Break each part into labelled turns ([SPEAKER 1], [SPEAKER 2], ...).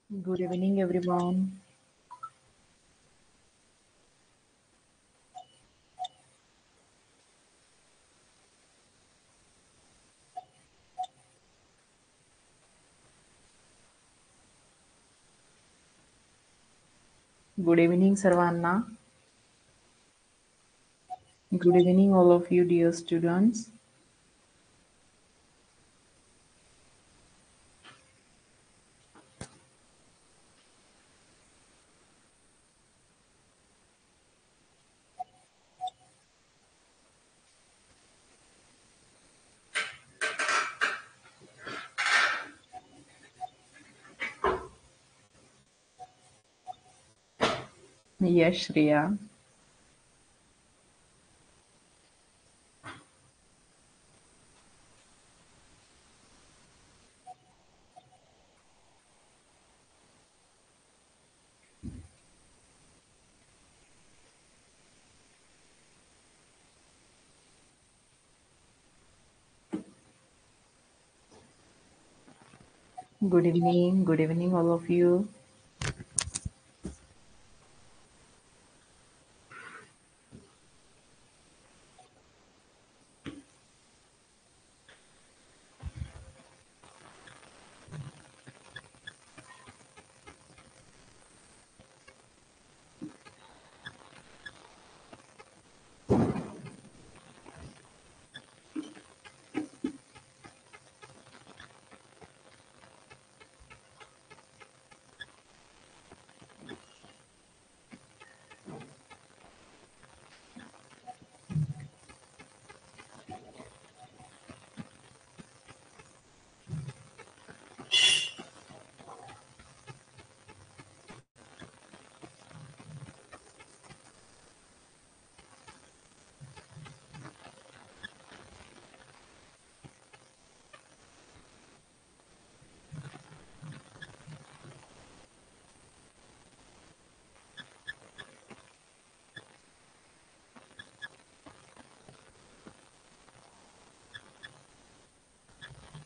[SPEAKER 1] Good evening, everyone. Good evening, Sarvanna. Good evening, all of you, dear students. Yes, Shreya. Good evening. Good evening, all of you.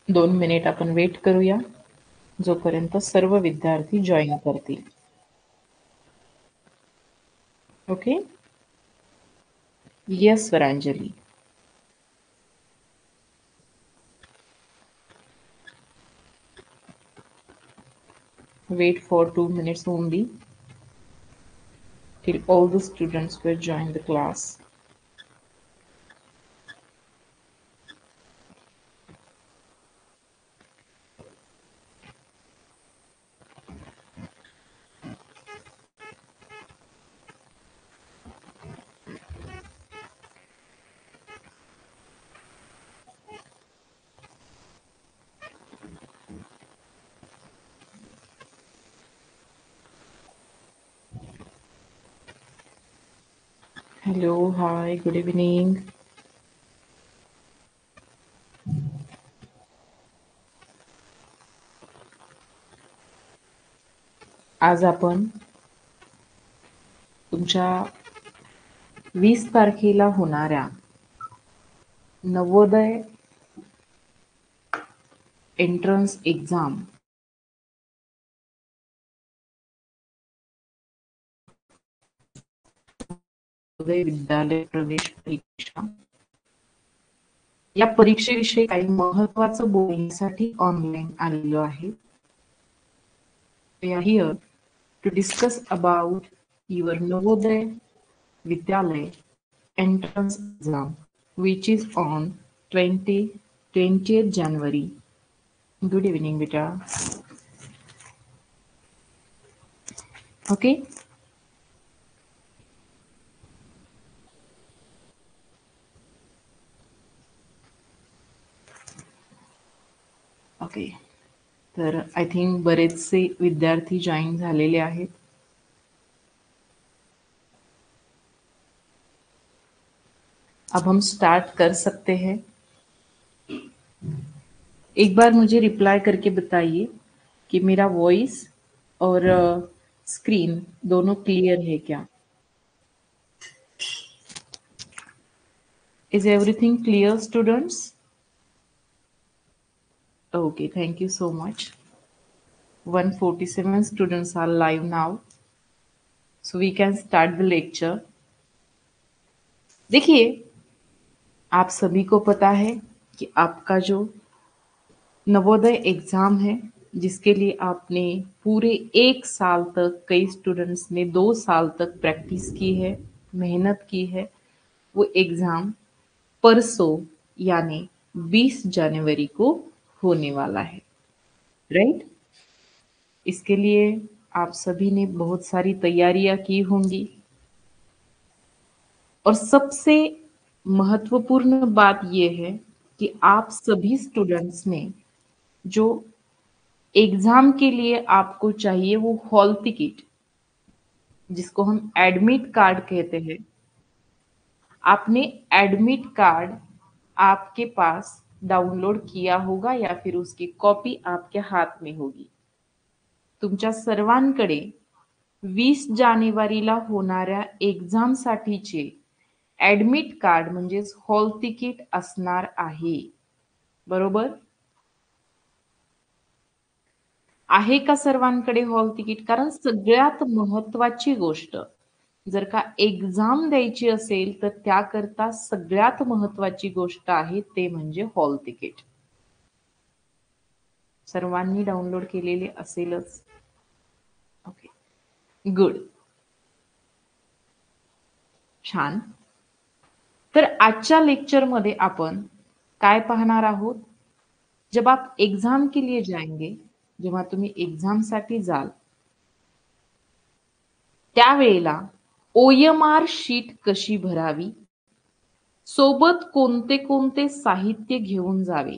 [SPEAKER 1] दोन minute आपण weight करूया, जोपर्यंत सर्व विद्यार्थी join करतील. Okay? Yes, Swaranjali. Wait for 2 minutes only till all the students will join the class. Hello, hi, good evening. आज आपण तुमच्या 20 तारखेला होणाऱ्या नवोदय एंट्रन्स एक्झाम नवोदय विद्यालय प्रवेश परीक्षा या परीक्षेविषयी काही महत्त्वाचं बोलण्यासाठी ऑनलाईन आलेलो आहे. We are here to discuss about your Navodaya Vidyalaya entrance exam, which is on 20th January. Good evening, beta. Okay. Okay. तर आय थिंक बरेचसे विद्यार्थी जॉईन झालेले आहेत. अब हम स्टार्ट कर सकते हैं. एक बार मुझे रिप्लाई करके बताइए कि मेरा वॉइस और स्क्रीन दोनों क्लियर है क्या. Is everything clear students? Okay, thank you so much. 147 students are live now, so we can start the lecture. देखिए, आप सभी को पता है कि आपका जो नवोदय एग्जाम है, जिसके लिए आपने पूरे 1 साल तक, कई स्टूडेंट्स ने 2 साल तक प्रैक्टिस की है, मेहनत की है, वो एग्जाम परसों यानी 20 जनवरी को होने वाला है, राइट? इसके लिए आप सभी ने बहुत सारी तैयारियां की होंगी और सबसे महत्वपूर्ण बात यह है कि आप सभी स्टूडेंट्स ने जो एग्जाम के लिए आपको चाहिए वो हॉल टिकट, जिसको हम एडमिट कार्ड कहते हैं, आपने एडमिट कार्ड आपके पास डाउनलोड किया होगा या फिर उसकी कॉपी आपके हात में होगी. तुमच्या सर्वांकडे 20 जानेवारीला होणाऱ्या एक्झामसाठीचे ॲडमिट कार्ड म्हणजेच हॉल तिकीट असणार आहे. बरोबर? आहे का सर्वांकडे हॉल तिकीट? कारण सगळ्यात महत्वाची गोष्ट, जर का एक्झाम द्यायची असेल तर त्याकरता सगळ्यात महत्वाची गोष्ट आहे ते म्हणजे हॉल तिकीट. सर्वांनी डाउनलोड केलेले असेलच. ओके, गुड, छान. तर आजच्या लेक्चरमध्ये आपण काय पाहणार आहोत? जब आप एग्जाम के लिए जाएंगे, जेव्हा तुम्ही एग्जाम साठी जाल, त्यावेळेला OMR शीट कशी भरावी, सोबत कोणते कोणते साहित्य घेऊन जावे,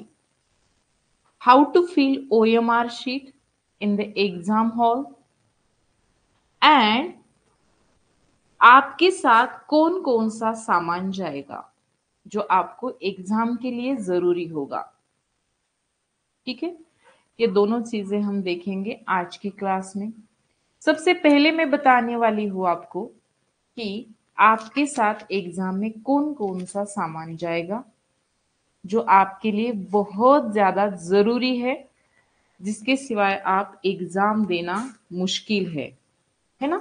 [SPEAKER 1] how to fill OMR sheet in the exam hall, and आपके साथ कौन कौन सा सामान जाएगा जो आपको एग्जाम के लिए जरूरी होगा. ठीक है, ये दोनों चीजें हम देखेंगे आज की क्लास में. सबसे पहले मैं बताने वाली हूं आपको कि आपके साथ एग्जाम में कौन कौन सा सामान जाएगा जो आपके लिए बहुत ज्यादा जरूरी है, जिसके सिवाय आप एग्जाम देना मुश्किल है ना.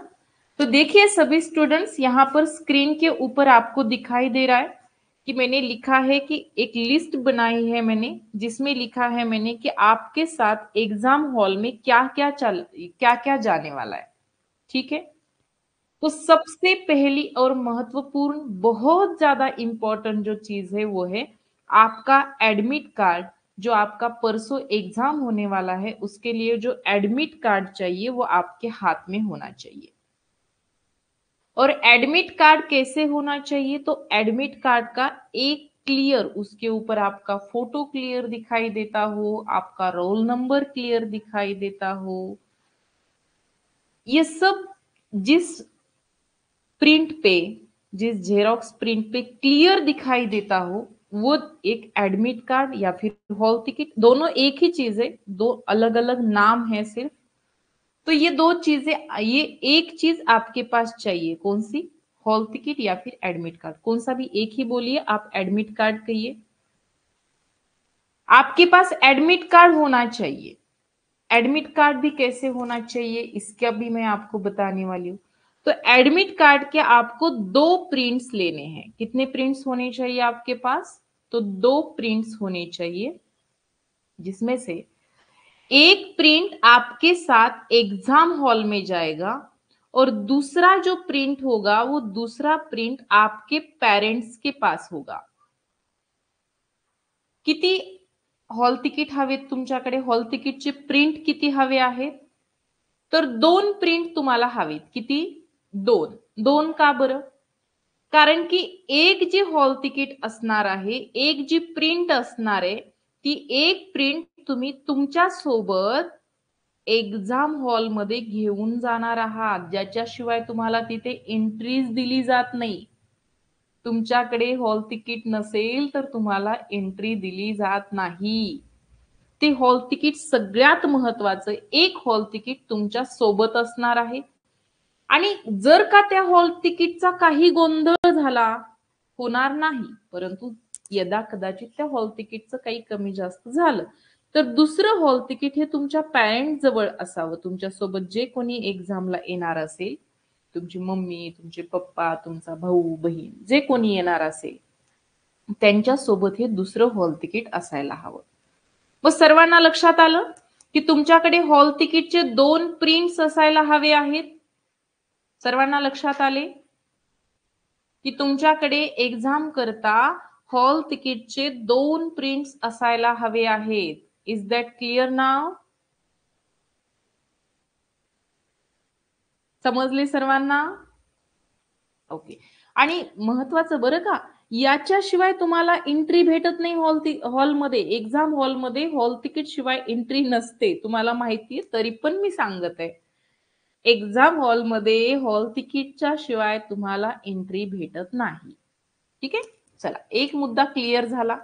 [SPEAKER 1] तो देखिए सभी स्टूडेंट्स, यहाँ पर स्क्रीन के ऊपर आपको दिखाई दे रहा है कि मैंने लिखा है कि एक लिस्ट बनाई है मैंने, जिसमें लिखा है मैंने कि आपके साथ एग्जाम हॉल में क्या क्या जाने वाला है. ठीक है, तो सबसे पहली और महत्वपूर्ण, बहुत ज्यादा इंपॉर्टेंट जो चीज है वो है आपका एडमिट कार्ड. जो आपका परसों एग्जाम होने वाला है, उसके लिए जो एडमिट कार्ड चाहिए वो आपके हाथ में होना चाहिए. और एडमिट कार्ड कैसे होना चाहिए? तो एडमिट कार्ड का एक क्लियर, उसके ऊपर आपका फोटो क्लियर दिखाई देता हो, आपका रोल नंबर क्लियर दिखाई देता हो, ये सब जिस प्रिंट पे, जिस जेरोक्स प्रिंट पे क्लियर दिखाई देता हो, वो एक एडमिट कार्ड या फिर हॉल टिकट, दोनों एक ही चीज है, दो अलग अलग नाम है सिर्फ. तो ये दो चीजें, ये एक चीज आपके पास चाहिए, कौन सी? हॉल टिकट या फिर एडमिट कार्ड. कौन सा भी एक ही बोलिए, आप एडमिट कार्ड कहिए. आपके पास एडमिट कार्ड होना चाहिए. एडमिट कार्ड भी कैसे होना चाहिए इसका भी मैं आपको बताने वाली हूं. तो एडमिट कार्ड के आपको 2 प्रिंट्स लेने हैं. कितने प्रिंट्स होने चाहिए आपके पास? तो 2 प्रिंट्स होने चाहिए, जिसमें से एक प्रिंट आपके साथ एग्जाम हॉल में जाएगा और दूसरा जो प्रिंट होगा वो दूसरा प्रिंट आपके पेरेंट्स के पास होगा. किती हॉल तिकीट हवेत तुमच्याकडे? हॉल तिकीटचे प्रिंट किती हवे आहेत? तर 2 प्रिंट तुम्हाला हवेत. किती? 2. 2 का बरं? कारण की एक जी हॉल तिकीट असणार आहे, एक जी प्रिंट असणार आहे, ती एक प्रिंट तुम्ही तुमच्या सोबत एग्जाम हॉल मध्ये घेऊन जाणार आहात, ज्याच्याशिवाय तुम्हाला तिथे एंट्रीज दिली जात नाही. तुमच्याकडे हॉल तिकीट नसेल तर तुम्हाला एंट्री दिली जात नाही. ते हॉल तिकीट सगळ्यात महत्वाचं, एक हॉल तिकीट तुमच्या सोबत असणार आहे. आणि जर का त्या हॉल तिकीटचा काही गोंधळ झाला, होणार नाही, परंतु यदा कदाचित त्या हॉल तिकीटचं काही कमी जास्त झालं, तर दुसरं हॉल तिकीट हे तुमच्या पॅरेंट जवळ असावं. तुमच्यासोबत जे कोणी एक्झामला येणार असेल, तुमची मम्मी, तुमचे पप्पा, तुमचा भाऊ, बहीण, जे कोणी येणार असेल त्यांच्यासोबत हे दुसरं हॉल तिकीट असायला हवं. मग सर्वांना लक्षात आलं की तुमच्याकडे हॉल तिकीटचे 2 प्रिंट्स असायला हवे आहेत. सर्वांना लक्षात आले की तुमच्याकडे एक्झाम करता हॉल तिकीटचे 2 प्रिंट्स असायला हवे आहेत. इज दॅट क्लिअर नाव? समजले सर्वांना? ओके. आणि महत्वाचं बरं का, याच्याशिवाय तुम्हाला एंट्री भेटत नाही हॉलमध्ये. एक्झाम हॉलमध्ये हॉल तिकीट शिवाय एंट्री नसते. तुम्हाला माहितीये, तरी पण मी सांगत आहे. एक्झाम हॉलमध्ये हॉल तिकीटच्या शिवाय तुम्हाला एंट्री भेटत नाही. ठीक आहे? चला, एक मुद्दा क्लिअर झाला.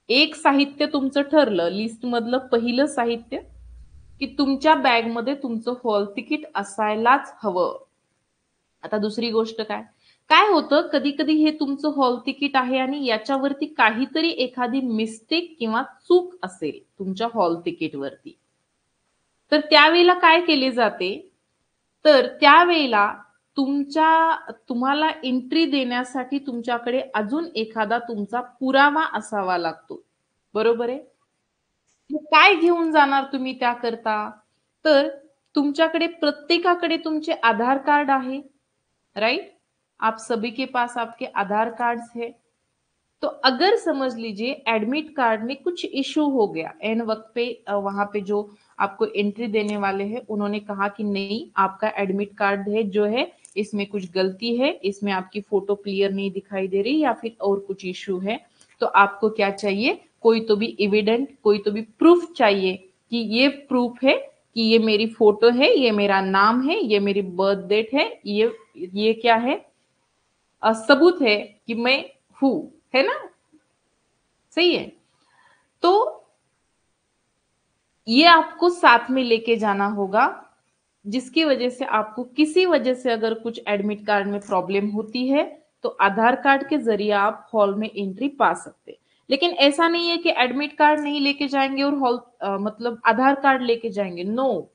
[SPEAKER 1] एक साहित्य तुमचं ठरलं, लिस्ट मधलं पहिलं साहित्य, की तुमच्या बॅगमध्ये तुमचं हॉल तिकीट असायलाच हवं. आता दुसरी गोष्ट काय, काय होतं, कधी कधी हे तुमचं हॉल तिकीट आहे आणि याच्यावरती काहीतरी एखादी मिस्टेक किंवा चूक असेल तुमच्या हॉल तिकीटवरती. तर त्यावेळेला काय केले जाते, तर त्यावेळेला तुम्हाला एंट्री देण्यासाठी तुमच्याकडे अजून एखादा तुमचा पुरावा असावा लागतो. बरोबर आहे? मग काय घेऊन जाणार तुम्ही त्याकरता? तर तुमच्याकडे प्रत्येकाकडे तुमचे आधार कार्ड आहे, राइट? आप सभी के पास आपके आधार कार्ड्स है. तो अगर समझ लीजिए एडमिट कार्ड में कुछ इशू हो गया एन वक्त पे, वहां पे जो आपको एंट्री देने वाले हैं उन्होंने कहा कि नहीं, आपका एडमिट कार्ड है जो है इसमें कुछ गलती है, इसमें आपकी फोटो क्लियर नहीं दिखाई दे रही या फिर और कुछ इशू है, तो आपको क्या चाहिए, कोई तो भी एविडेंट, कोई तो भी प्रूफ चाहिए कि ये प्रूफ है कि ये मेरी फोटो है, ये मेरा नाम है, ये मेरी बर्थ डेट है, ये क्या है, सबूत है कि मैं हूं, है ना? सही है? तो ये आपको साथ में लेके जाना होगा, जिसकी वजह से आपको किसी वजह से अगर कुछ एडमिट कार्ड में प्रॉब्लम होती है तो आधार कार्ड के जरिए आप हॉल में एंट्री पा सकते हैं. लेकिन ऐसा नहीं है कि एडमिट कार्ड नहीं लेके जाएंगे और हॉल मतलब आधार कार्ड लेके जाएंगे. नो,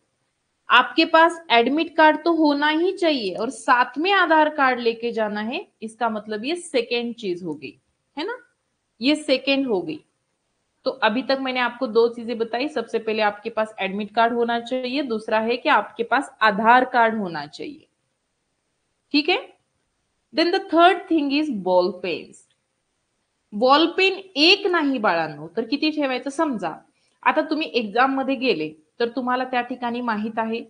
[SPEAKER 1] आपके पास एडमिट कार्ड तो होना ही चाहिए और साथ में आधार कार्ड लेके जाना है. इसका मतलब ये सेकेंड चीज हो गई, है ना? ये सेकेंड हो गई. तो अभी तक मैंने आपको 2 चीजें बताई. सबसे पहले आपके पास एडमिट कार्ड होना चाहिए, दूसरा है कि आपके पास आधार कार्ड होना चाहिए. ठीक है? Then the third thing is ball pens. Ball pen एक नाही बाळांनो, तर किती ठेवायचं? समजा आता तुम्ही एक्झाम मध्ये गेले तर तुम्हाला त्या ठिकाणी माहित आहे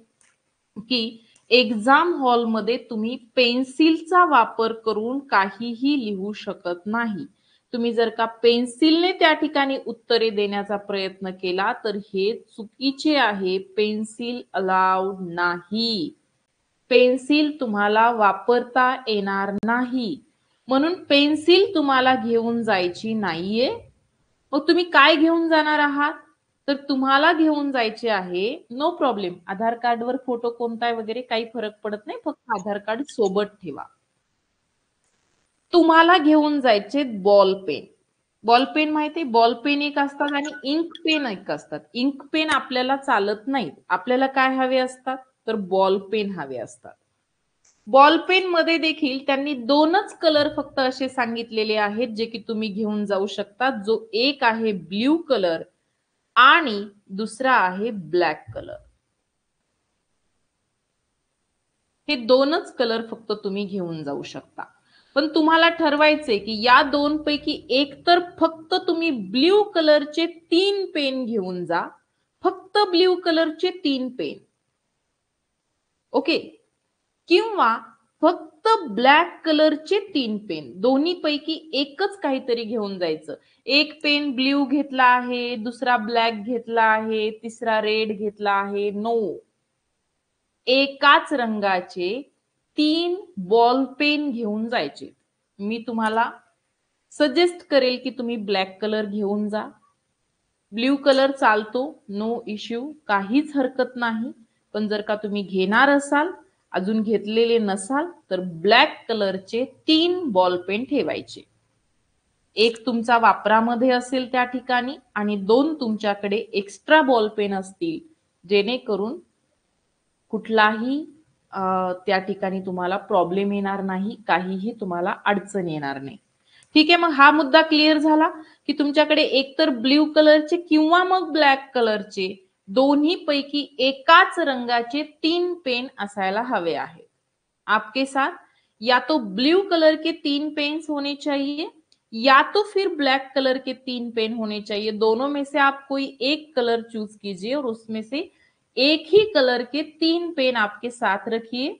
[SPEAKER 1] की एक्झाम हॉलमध्ये तुम्ही पेन्सिलचा वापर करून काहीही लिहू शकत नाही. तुम्ही जर का पेन्सिलने त्या ठिकाणी उत्तरे देण्याचा प्रयत्न केला तर हे चुकीचे आहे. पेन्सिल अलाउड नाही. पेन्सिल तुम्हाला वापरता येणार नाही. म्हणून पेन्सिल तुम्हाला घेऊन जायची नाहीये. मग तुम्ही काय घेऊन जाणार आहात? तर तुम्हाला घेऊन जायचे आहे, नो प्रॉब्लेम, आधार कार्डवर फोटो कोणता आहे वगैरे काही फरक पडत नाही, फक्त आधार कार्ड सोबत ठेवा. तुम्हाला घेऊन जायचे बॉल पेन. बॉल पेन माहिती, बॉल पेन एक असतात आणि इंक पेन एक असतात. इंक पेन आपल्याला चालत नाही. आपल्याला काय हवे असतात? तर बॉल पेन हवे असतात. बॉल पेन मध्ये देखील त्यांनी 2च कलर फक्त असे सांगितलेले आहेत जे की तुम्ही घेऊन जाऊ शकता. जो एक आहे ब्ल्यू कलर आणि दुसरा आहे ब्लॅक कलर. हे 2च कलर फक्त तुम्ही घेऊन जाऊ शकता. पण तुम्हाला ठरवायचे की या 2 पैकी एक तर फक्त तुम्ही ब्ल्यू कलरचे 3 पेन घेऊन जा. फक्त ब्ल्यू कलरचे 3 पेन. ओके? किंवा फक्त ब्लॅक कलरचे 3 पेन. दोन्ही पैकी एकच काहीतरी घेऊन जायचं. एक पेन ब्ल्यू घेतला आहे, दुसरा ब्लॅक घेतला आहे, तिसरा रेड घेतला आहे. नो. एकाच रंगाचे 3 बॉल पेन घेऊन जायचे. मी तुम्हाला सजेस्ट करेल की तुम्ही ब्लॅक कलर घेऊन जा. ब्ल्यू कलर चालतो, नो इश्यू, काहीच हरकत नाही. पण जर का तुम्ही घेणार असाल, अजून घेतलेले नसाल, तर ब्लॅक कलरचे 3 बॉल पेन ठेवायचे. एक तुमचा वापरामध्ये असेल त्या ठिकाणी आणि 2 तुमच्याकडे एक्स्ट्रा बॉल पेन असतील, जेणेकरून कुठलाही त्या ठिकाणी तुम्हाला प्रॉब्लेम येणार नाही, काहीही तुम्हाला अडचण येणार नाही. ठीक आहे, मग हा मुद्दा क्लिअर झाला की तुमच्याकडे एकतर ब्ल्यू कलरचे किंवा मग ब्लॅक कलरचे दोन्ही पैकी एकाच रंगाचे 3 पेन असायला हवे आहेत. आपके साथ या तो ब्लू कलर के 3 पेन्स होने चाहिए या तो फिर ब्लैक कलर के 3 पेन होने चाहिए। दोनों में से आप कोई एक कलर चूज कीजिए और उसमें से एक ही कलर के 3 पेन आपके साथ रखिए।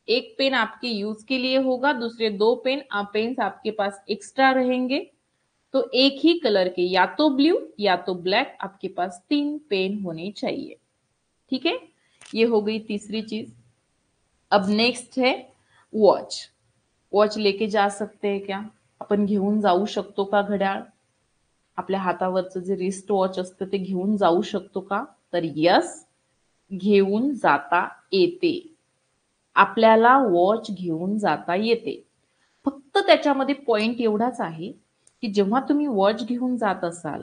[SPEAKER 1] एक पेन आपके यूज के लिए होगा, दूसरे 2 पेन्स आपके पास एक्स्ट्रा रहेंगे। तो एक ही कलर के या तो ब्लू या तो ब्लैक आपके पास 3 पेन होने चाहिए। ठीक है, ये हो गई तीसरी चीज। अब नेक्स्ट है वॉच। वॉच लेके जा सकते हैं क्या? आपण घेऊन जाऊ शकतो का घड्याळ? आपल्या हातावरचं जे रिस्ट वॉच असतं ते घेऊन जाऊ शकतो का? तर यस, घेऊन जाता येते. आपल्याला वॉच घेऊन जाता येते. फक्त त्याच्यामध्ये पॉइंट एवढाच आहे की जेव्हा तुम्ही वॉच घेऊन जात असाल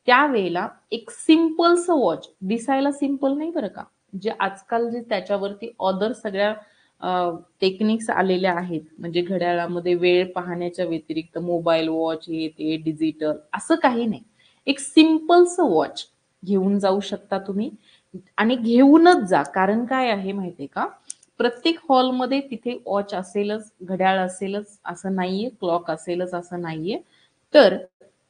[SPEAKER 1] त्यावेळेला एक सिंपलचं वॉच, दिसायला सिंपल नाही बरं का, जे आजकाल जे त्याच्यावरती अदर सगळ्या टेक्निक्स आलेल्या आहेत, म्हणजे घड्याळामध्ये वेळ पाहण्याच्या व्यतिरिक्त मोबाईल वॉच हे ते डिजिटल असं काही नाही. एक सिंपलचं वॉच घेऊन जाऊ शकता तुम्ही आणि घेऊनच जा. कारण काय आहे माहितीये का, प्रत्येक हॉलमध्ये तिथे वॉच असेलच, घड्याळ असेलच असं नाहीये, क्लॉक असेलच असं नाहीये. तर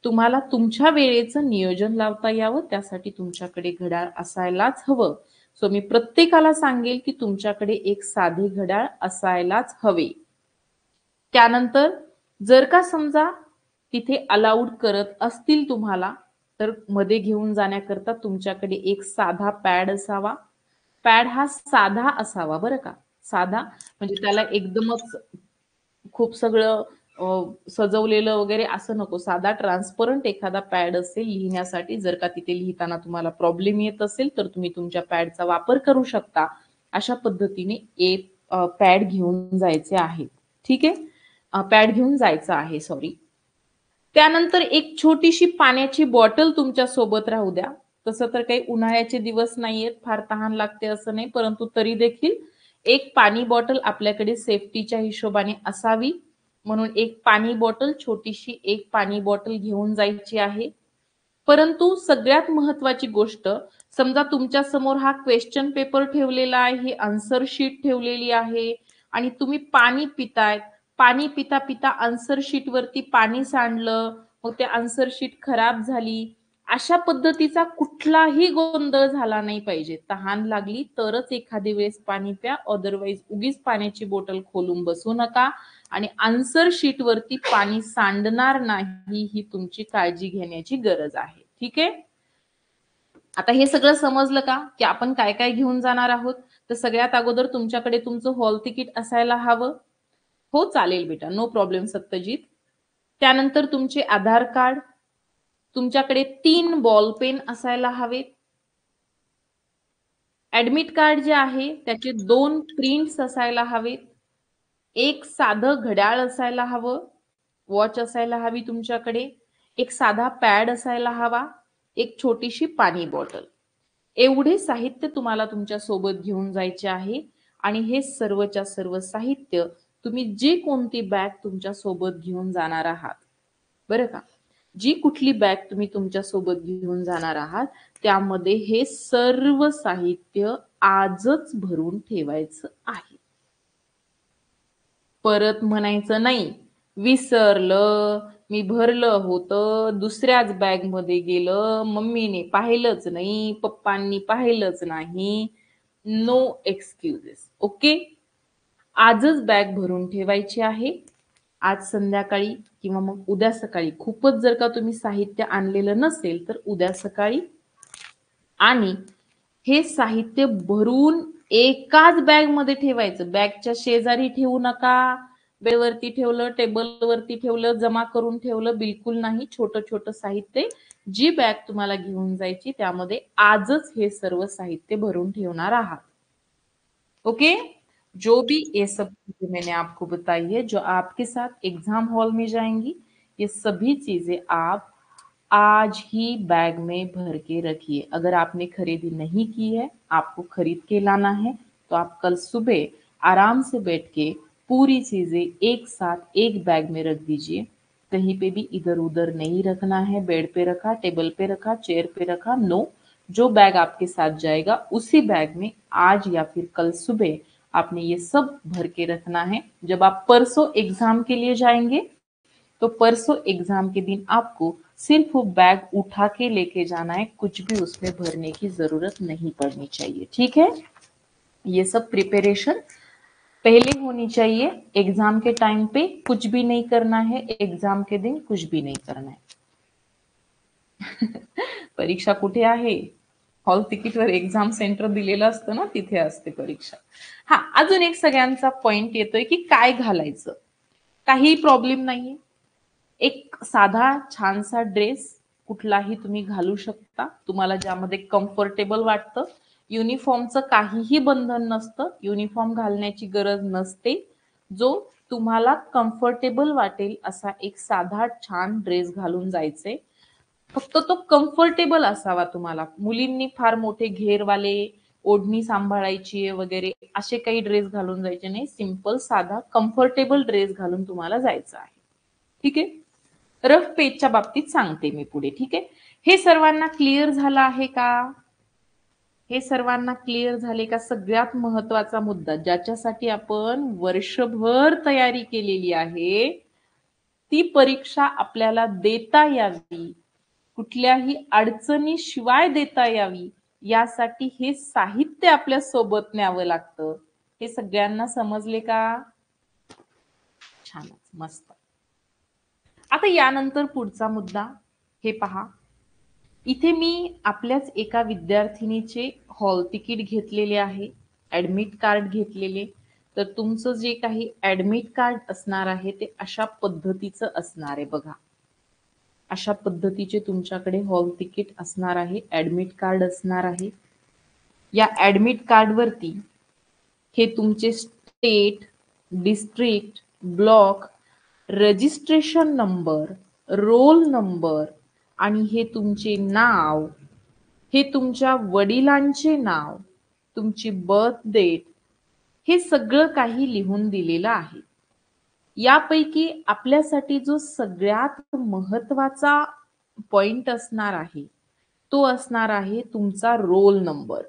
[SPEAKER 1] तुम्हाला तुमच्या वेळेचं नियोजन लावता यावं त्यासाठी तुमच्याकडे घड्याळ असायलाच हवं. सो मी प्रत्येकाला सांगेल की तुमच्याकडे एक साधे घड्याळ असायलाच हवे. त्यानंतर जर का समजा तिथे अलाउड करत असतील तुम्हाला, तर मध्ये घेऊन जाण्याकरता तुमच्याकडे एक साधा पॅड असावा. पॅड हा साधा असावा बरं का, साधा, म्हणजे त्याला एकदमच खूप सगळं सजवलेलं वगैरे असं नको. साधा ट्रान्सपरंट एखादा पॅड असेल लिहिण्यासाठी. जर का तिथे लिहिताना तुम्हाला प्रॉब्लेम येत असेल तर तुम्ही तुमच्या पॅडचा वापर करू शकता. अशा पद्धतीने एक पॅड घेऊन जायचे आहे. ठीक आहे, पॅड घेऊन जायचं आहे, सॉरी. त्यानंतर एक छोटीशी पाण्याची बॉटल तुमच्या सोबत राहू द्या. तसं तर काही उन्हाळ्याचे दिवस नाहीयेत, फार तहान लागते असं नाही, परंतु तरी देखील एक पाणी बॉटल आपल्याकडे सेफ्टीच्या हिशोबाने असावी. म्हणून एक पाणी बॉटल, छोटीशी एक पाणी बॉटल घेऊन जायची आहे. परंतु सगळ्यात महत्वाची गोष्ट, समजा तुमच्या समोर हा क्वेश्चन पेपर ठेवलेला आहे, आन्सर शीट ठेवलेली आहे आणि तुम्ही पाणी पिताय. पाणी पिता पिता आन्सर शीट वरती पाणी सांडलं, मग ते आन्सर शीट खराब झाली, अशा पद्धतीचा कुठलाही गोंधळ झाला नाही पाहिजे. तहान लागली तरच एखादी वेळेस पाणी प्या, अदरवाईज उगीच पाण्याची बॉटल खोलून बसू नका आणि आन्सर शीट वरती पाणी सांडणार नाही ही तुमची काळजी घेण्याची गरज आहे. ठीक आहे, आता हे सगळं समजलं का की आपण काय काय घेऊन जाणार आहोत? तर सगळ्यात अगोदर तुमच्याकडे तुमचं हॉल तिकीट असायला हवं. हो चालेल बेटा, नो प्रॉब्लेम सत्यजित. त्यानंतर तुमचे आधार कार्ड, तुमच्याकडे 3 बॉल पेन असायला हवेत. ऍडमिट कार्ड जे आहे त्याचे 2 प्रिंट्स असायला हवेत. एक साधं घड्याळ असायला हवं, वॉच असायला हवी तुमच्याकडे. एक साधा पॅड असायला हवा, एक छोटीशी पाणी बॉटल. एवढे साहित्य तुम्हाला तुमच्या सोबत घेऊन जायचे आहे आणि हे सर्वच्या सर्व साहित्य तुम्ही जी कोणती बॅग तुमच्या सोबत घेऊन जाणार आहात, बरं का, जी कुठली बॅग तुम्ही तुमच्या सोबत घेऊन जाणार आहात त्यामध्ये हे सर्व साहित्य आजच भरून ठेवायचं आहे. परत म्हणायचं नाही विसरलं, मी भरलं होतं, दुसऱ्याच बॅग मध्ये गेलं, मम्मीने पाहिलंच नाही, पप्पांनी पाहिलंच नाही. No excuses. ओके, आजच बॅग भरून ठेवायची आहे. आज संध्याकाळी किंवा मग उद्या सकाळी, खूपच जर का तुम्ही साहित्य आणलेलं नसेल तर उद्या सकाळी, आणि हे साहित्य भरून एकाच बॅग मध्ये ठेवायचं. बॅगच्या शेजारी ठेवू नका, बेडवरती ठेवलं, टेबलवरती ठेवलं, जमा करून ठेवलं, बिलकुल नाही. छोटं छोटं साहित्य, जी बॅग तुम्हाला घेऊन जायची त्यामध्ये आजच हे सर्व साहित्य भरून ठेवणार आहात. ओके, जो भी ये सब चीजें मैंने आपको बताई है जो आपके साथ एग्जाम हॉल में जाएंगी, ये सभी चीजें आप आज ही बैग में भर के रखिए। अगर आपने खरीदी नहीं की है, आपको खरीद के लाना है, तो आप कल सुबह आराम से बैठ के पूरी चीजें एक साथ एक बैग में रख दीजिए। कहीं पे भी इधर उधर नहीं रखना है, बेड पे रखा, टेबल पे रखा, चेयर पे रखा, नो। जो बैग आपके साथ जाएगा उसी बैग में आज या फिर कल सुबह आपने ये सब भर के रखना है। जब आप परसों एग्जाम के लिए जाएंगे तो परसों एग्जाम के दिन आपको सिर्फ वो बैग उठा के लेके जाना है, कुछ भी उसमें भरने की जरूरत नहीं पड़नी चाहिए। ठीक है, ये सब प्रिपरेशन पहले होनी चाहिए। एग्जाम के टाइम पे कुछ भी नहीं करना है, एग्जाम के दिन कुछ भी नहीं करना है। परीक्षा कुठे आहे? हॉल तिकीटवर एक्झाम सेंटर दिलेलं असतं ना, तिथे असते परीक्षा. हा, अजून एक सगळ्यांचा पॉइंट येतोय की काय घालायचं. काही प्रॉब्लेम नाहीये. एक साधा छानसा ड्रेस कुठलाही तुम्ही घालू शकता, तुम्हाला ज्यामध्ये कम्फर्टेबल वाटतं. युनिफॉर्मचं काहीही बंधन नसतं, युनिफॉर्म घालण्याची गरज नसते. जो तुम्हाला कम्फर्टेबल वाटेल असा एक साधा छान ड्रेस घालून जायचे. फक्त तो कम्फर्टेबल असावा तुम्हाला. मुलींनी फार मोठे घेरवाले ओढणी सांभाळायची वगैरे असे काही ड्रेस घालून जायचे नाही. सिंपल साधा कम्फर्टेबल ड्रेस घालून तुम्हाला जायचं आहे. ठीक आहे, रफ पेजच्या बाबतीत सांगते मी पुढे. ठीक आहे, हे सर्वांना क्लिअर झालं आहे का? हे सर्वांना क्लिअर झाले का? सगळ्यात महत्वाचा मुद्दा ज्याच्यासाठी आपण वर्षभर तयारी केलेली आहे, ती परीक्षा आपल्याला देता यावी, कुठल्याही अडचणीशिवाय देता यावी, यासाठी हे साहित्य आपल्या सोबत न्यावं लागतं. हे सगळ्यांना समजले का? छानच, मस्त. आता यानंतर पुढचा मुद्दा हे पहा. इथे मी आपल्याच एका विद्यार्थिनीचे हॉल तिकीट घेतलेले आहे, ऍडमिट कार्ड घेतलेले. तर तुमचं जे काही ऍडमिट कार्ड असणार आहे ते अशा पद्धतीचं असणार आहे बघा. अशा पद्धतीचे तुमच्याकडे हॉल तिकीट असणार आहे, ऍडमिट कार्ड असणार आहे. या ऍडमिट कार्ड वरती हे तुमचे state, district, block, registration number, roll number आणि हे तुमचे नाव, हे तुमच्या वडिलांचे नाव, तुमची बर्थ डेट, हे सगळं काही लिहून दिलेलं आहे. यापैकी आपल्यासाठी जो सगळ्यात महत्वाचा पॉइंट असणार आहे तो असणार आहे तुमचा रोल नंबर.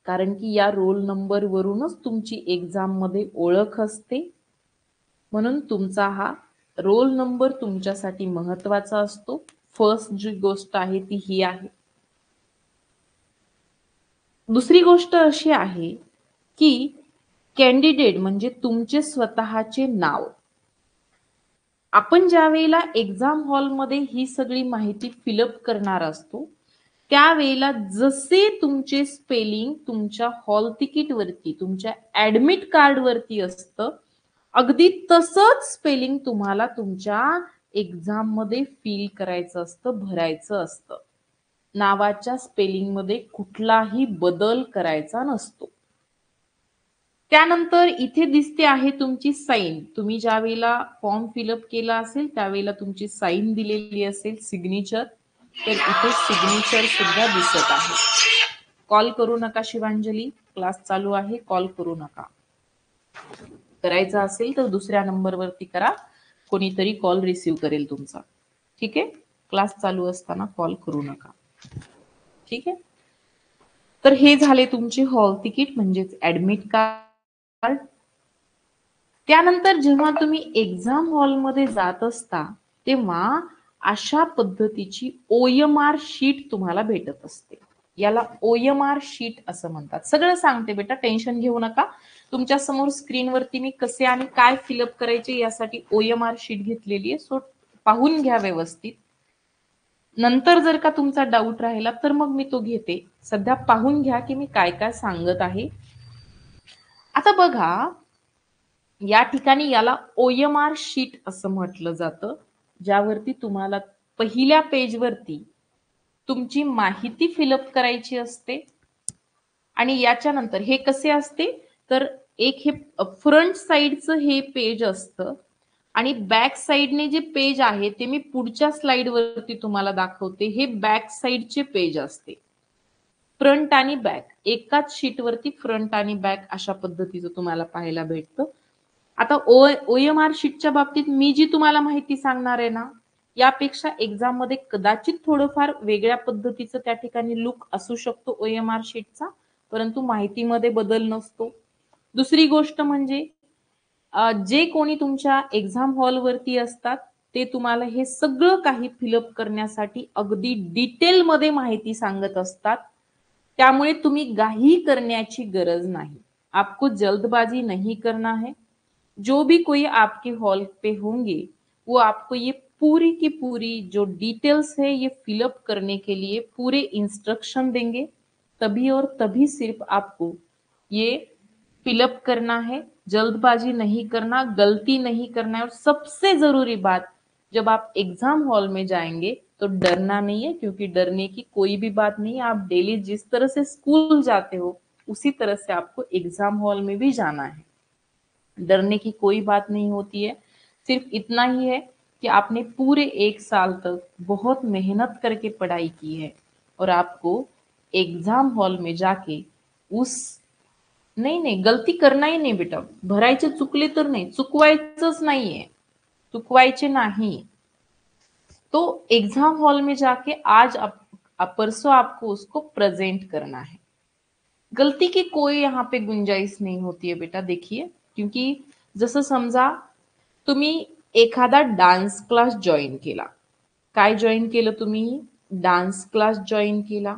[SPEAKER 1] कारण की या रोल नंबर वरूनच तुमची एक्झाम मध्ये ओळख असते. म्हणून तुमचा हा रोल नंबर तुमच्यासाठी महत्वाचा असतो. फर्स्ट जी गोष्ट आहे ती ही आहे. दुसरी गोष्ट अशी आहे की कॅन्डिडेट म्हणजे तुमचे स्वतःचे नाव. आपण ज्या वेळेला एक्झाम हॉलमध्ये ही सगळी माहिती फिलअप करणार असतो त्यावेळेला जसे तुमचे स्पेलिंग तुमच्या हॉल तिकीट वरती, तुमच्या ऍडमिट कार्ड वरती असतं, अगदी तसंच स्पेलिंग तुम्हाला तुमच्या एक्झाम मध्ये फिल करायचं असतं, भरायचं असतं. नावाच्या स्पेलिंग मध्ये कुठलाही बदल करायचा नसतो. त्यानंतर इथे दिसते आहे तुमची साइन. तुम्ही ज्या वेळेला फॉर्म फिलअप केला असेल त्यावेळेला तुमची साइन दिलेली असेल, सिग्नेचर. तर इथे सिग्नेचर सुद्धा दिसत आहे. कॉल करू नका शिवांजली, क्लास चालू आहे, कॉल करू नका. करायचा असेल तर दुसऱ्या नंबरवरती करा, कोणीतरी कॉल रिसीव करेल तुमचा. ठीक आहे, क्लास चालू असताना कॉल करू नका. ठीक आहे, तर हे झाले तुमचे हॉल तिकीट म्हणजेच ऍडमिट कार्ड. त्यानंतर जेव्हा तुम्ही एक्झाम हॉलमध्ये जात असता तेव्हा अशा पद्धतीची OMR शीट तुम्हाला भेटत असते. याला OMR शीट असं म्हणतात. सगळं सांगते बेटा, टेन्शन घेऊ नका. तुमच्या समोर स्क्रीनवरती मी कसे आणि काय फिलअप करायचे यासाठी OMR शीट घेतलेली आहे, सो पाहून घ्या व्यवस्थित. नंतर जर का तुमचा डाऊट राहिला तर मग मी तो घेते. सध्या पाहून घ्या की मी काय काय सांगत आहे. आता बघा, या ठिकाणी याला OMR शीट असं म्हटलं जातं, ज्यावरती तुम्हाला पहिल्या पेजवरती तुमची माहिती फिलअप करायची असते. आणि याच्यानंतर हे कसे असते तर एक हे फ्रंट साइडचं हे पेज असतं. आणि बॅक साइडने जे पेज आहे ते मी पुढच्या स्लाइड वरती तुम्हाला दाखवते. हे बॅक साइडचे पेज असते. फ्रंट आणि बॅक एकाच शीट वरती फ्रंट आणि बॅक अशा पद्धतीचं तुम्हाला पाहायला भेटतं. आता OMR शीटच्या बाबतीत मी जी तुम्हाला माहिती सांगणार आहे ना, यापेक्षा एक्झाम मध्ये कदाचित थोडंफार वेगळ्या पद्धतीचं त्या ठिकाणी लुक असू शकतो OMR शीटचा, परंतु माहितीमध्ये बदल नसतो. दुसरी गोष्ट म्हणजे जे कोणी तुमच्या एक्झाम हॉलवरती असतात ते तुम्हाला हे सगळं काही फिलअप करण्यासाठी अगदी डिटेलमध्ये माहिती सांगत असतात. त्यामुळे तुम्ही घाई करण्याची गरज नहीं। आपको जल्दबाजी नहीं करना है। जो भी कोई आपके हॉल पे होंगे वो आपको ये पूरी की पूरी जो डिटेल्स है ये फिलअप करने के लिए पूरे इंस्ट्रक्शन देंगे। तभी और तभी सिर्फ आपको ये फिलअप करना है, जल्दबाजी नहीं करना, गलती नहीं करना है। और सबसे जरूरी बात, जब आप एग्जाम हॉल में जाएंगे तो डरना नहीं है, क्योंकि डरने की कोई भी बात नहीं है। आप डेली जिस तरह से स्कूल जाते हो उसी तरह से आपको एग्जाम हॉल में भी जाना है। डरने की कोई बात नहीं होती है। सिर्फ इतना ही है कि आपने पूरे 1 साल तक बहुत मेहनत करके पढ़ाई की है और आपको एग्जाम हॉल में जाके उस नाही नाही गलती करना ही नाही बेटा, भरायचे चुकले तर नाही, चुकवायचंच नाहीये, चुकवायचे नाही। तो एग्जाम हॉल में जाके आज परसों आपको उसको प्रेजेंट करना है। गलती की कोई यहाँ पे गुंजाइश नहीं होती है बेटा। देखिए, क्योंकि जसं समजा तुम्ही एखादा डान्स क्लास जॉईन केला, काय जॉईन केलं तुम्ही? डान्स क्लास जॉईन केला।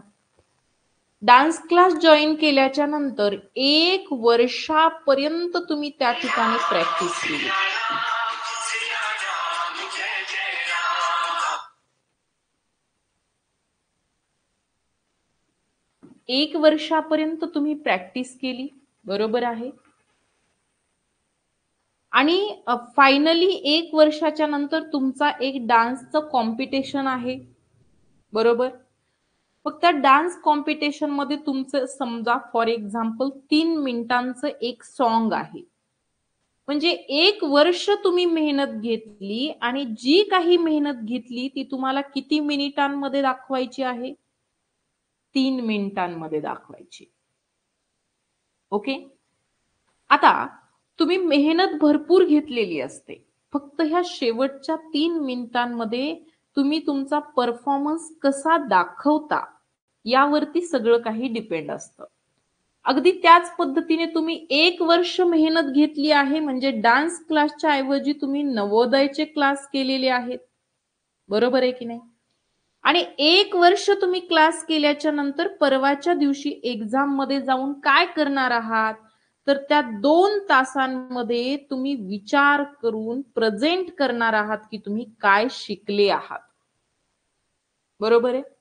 [SPEAKER 1] डान्स क्लास जॉईन केल्याच्या नंतर 1 वर्षापर्यंत तुम्ही त्या ठिकाणी प्रॅक्टिस केली। 1 वर्षापर्यंत तुम्ही प्रॅक्टिस केली, बरोबर आहे। आणि फायनली 1 वर्षाच्या नंतर तुमचा एक डान्सचं कॉम्पिटिशन आहे, बरोबर। मग त्या डान्स कॉम्पिटिशन मध्ये तुमचं समजा फॉर एक्झाम्पल 3 मिनिटांचं एक सॉन्ग आहे। म्हणजे 1 वर्ष तुम्ही मेहनत घेतली आणि जी काही मेहनत घेतली ती तुम्हाला किती मिनिटांमध्ये दाखवायची आहे? 3 मिनिटांमध्ये दाखवायची। ओके। आता तुम्ही मेहनत भरपूर घेतलेली असते, फक्त ह्या शेवटच्या 3 मिनिटांमध्ये तुम्ही तुमचा परफॉर्मन्स कसा दाखवता यावरती सगळं काही डिपेंड असतं। अगदी त्याच पद्धतीने तुम्ही 1 वर्ष मेहनत घेतली आहे, म्हणजे डान्स क्लासच्या ऐवजी तुम्ही नवोदयचे क्लास केलेले आहेत, बरोबर आहे की नाही। आणि 1 वर्ष तुम्ही क्लास केल्याच्या नंतर परवाच्या दिवशी एक्झाम मध्ये जाऊन काय करणार आहात, तर त्या 2 तासांमध्ये तुम्ही विचार करून प्रेझेंट करणार आहात की तुम्ही काय शिकले आहात, बरोबर आहे।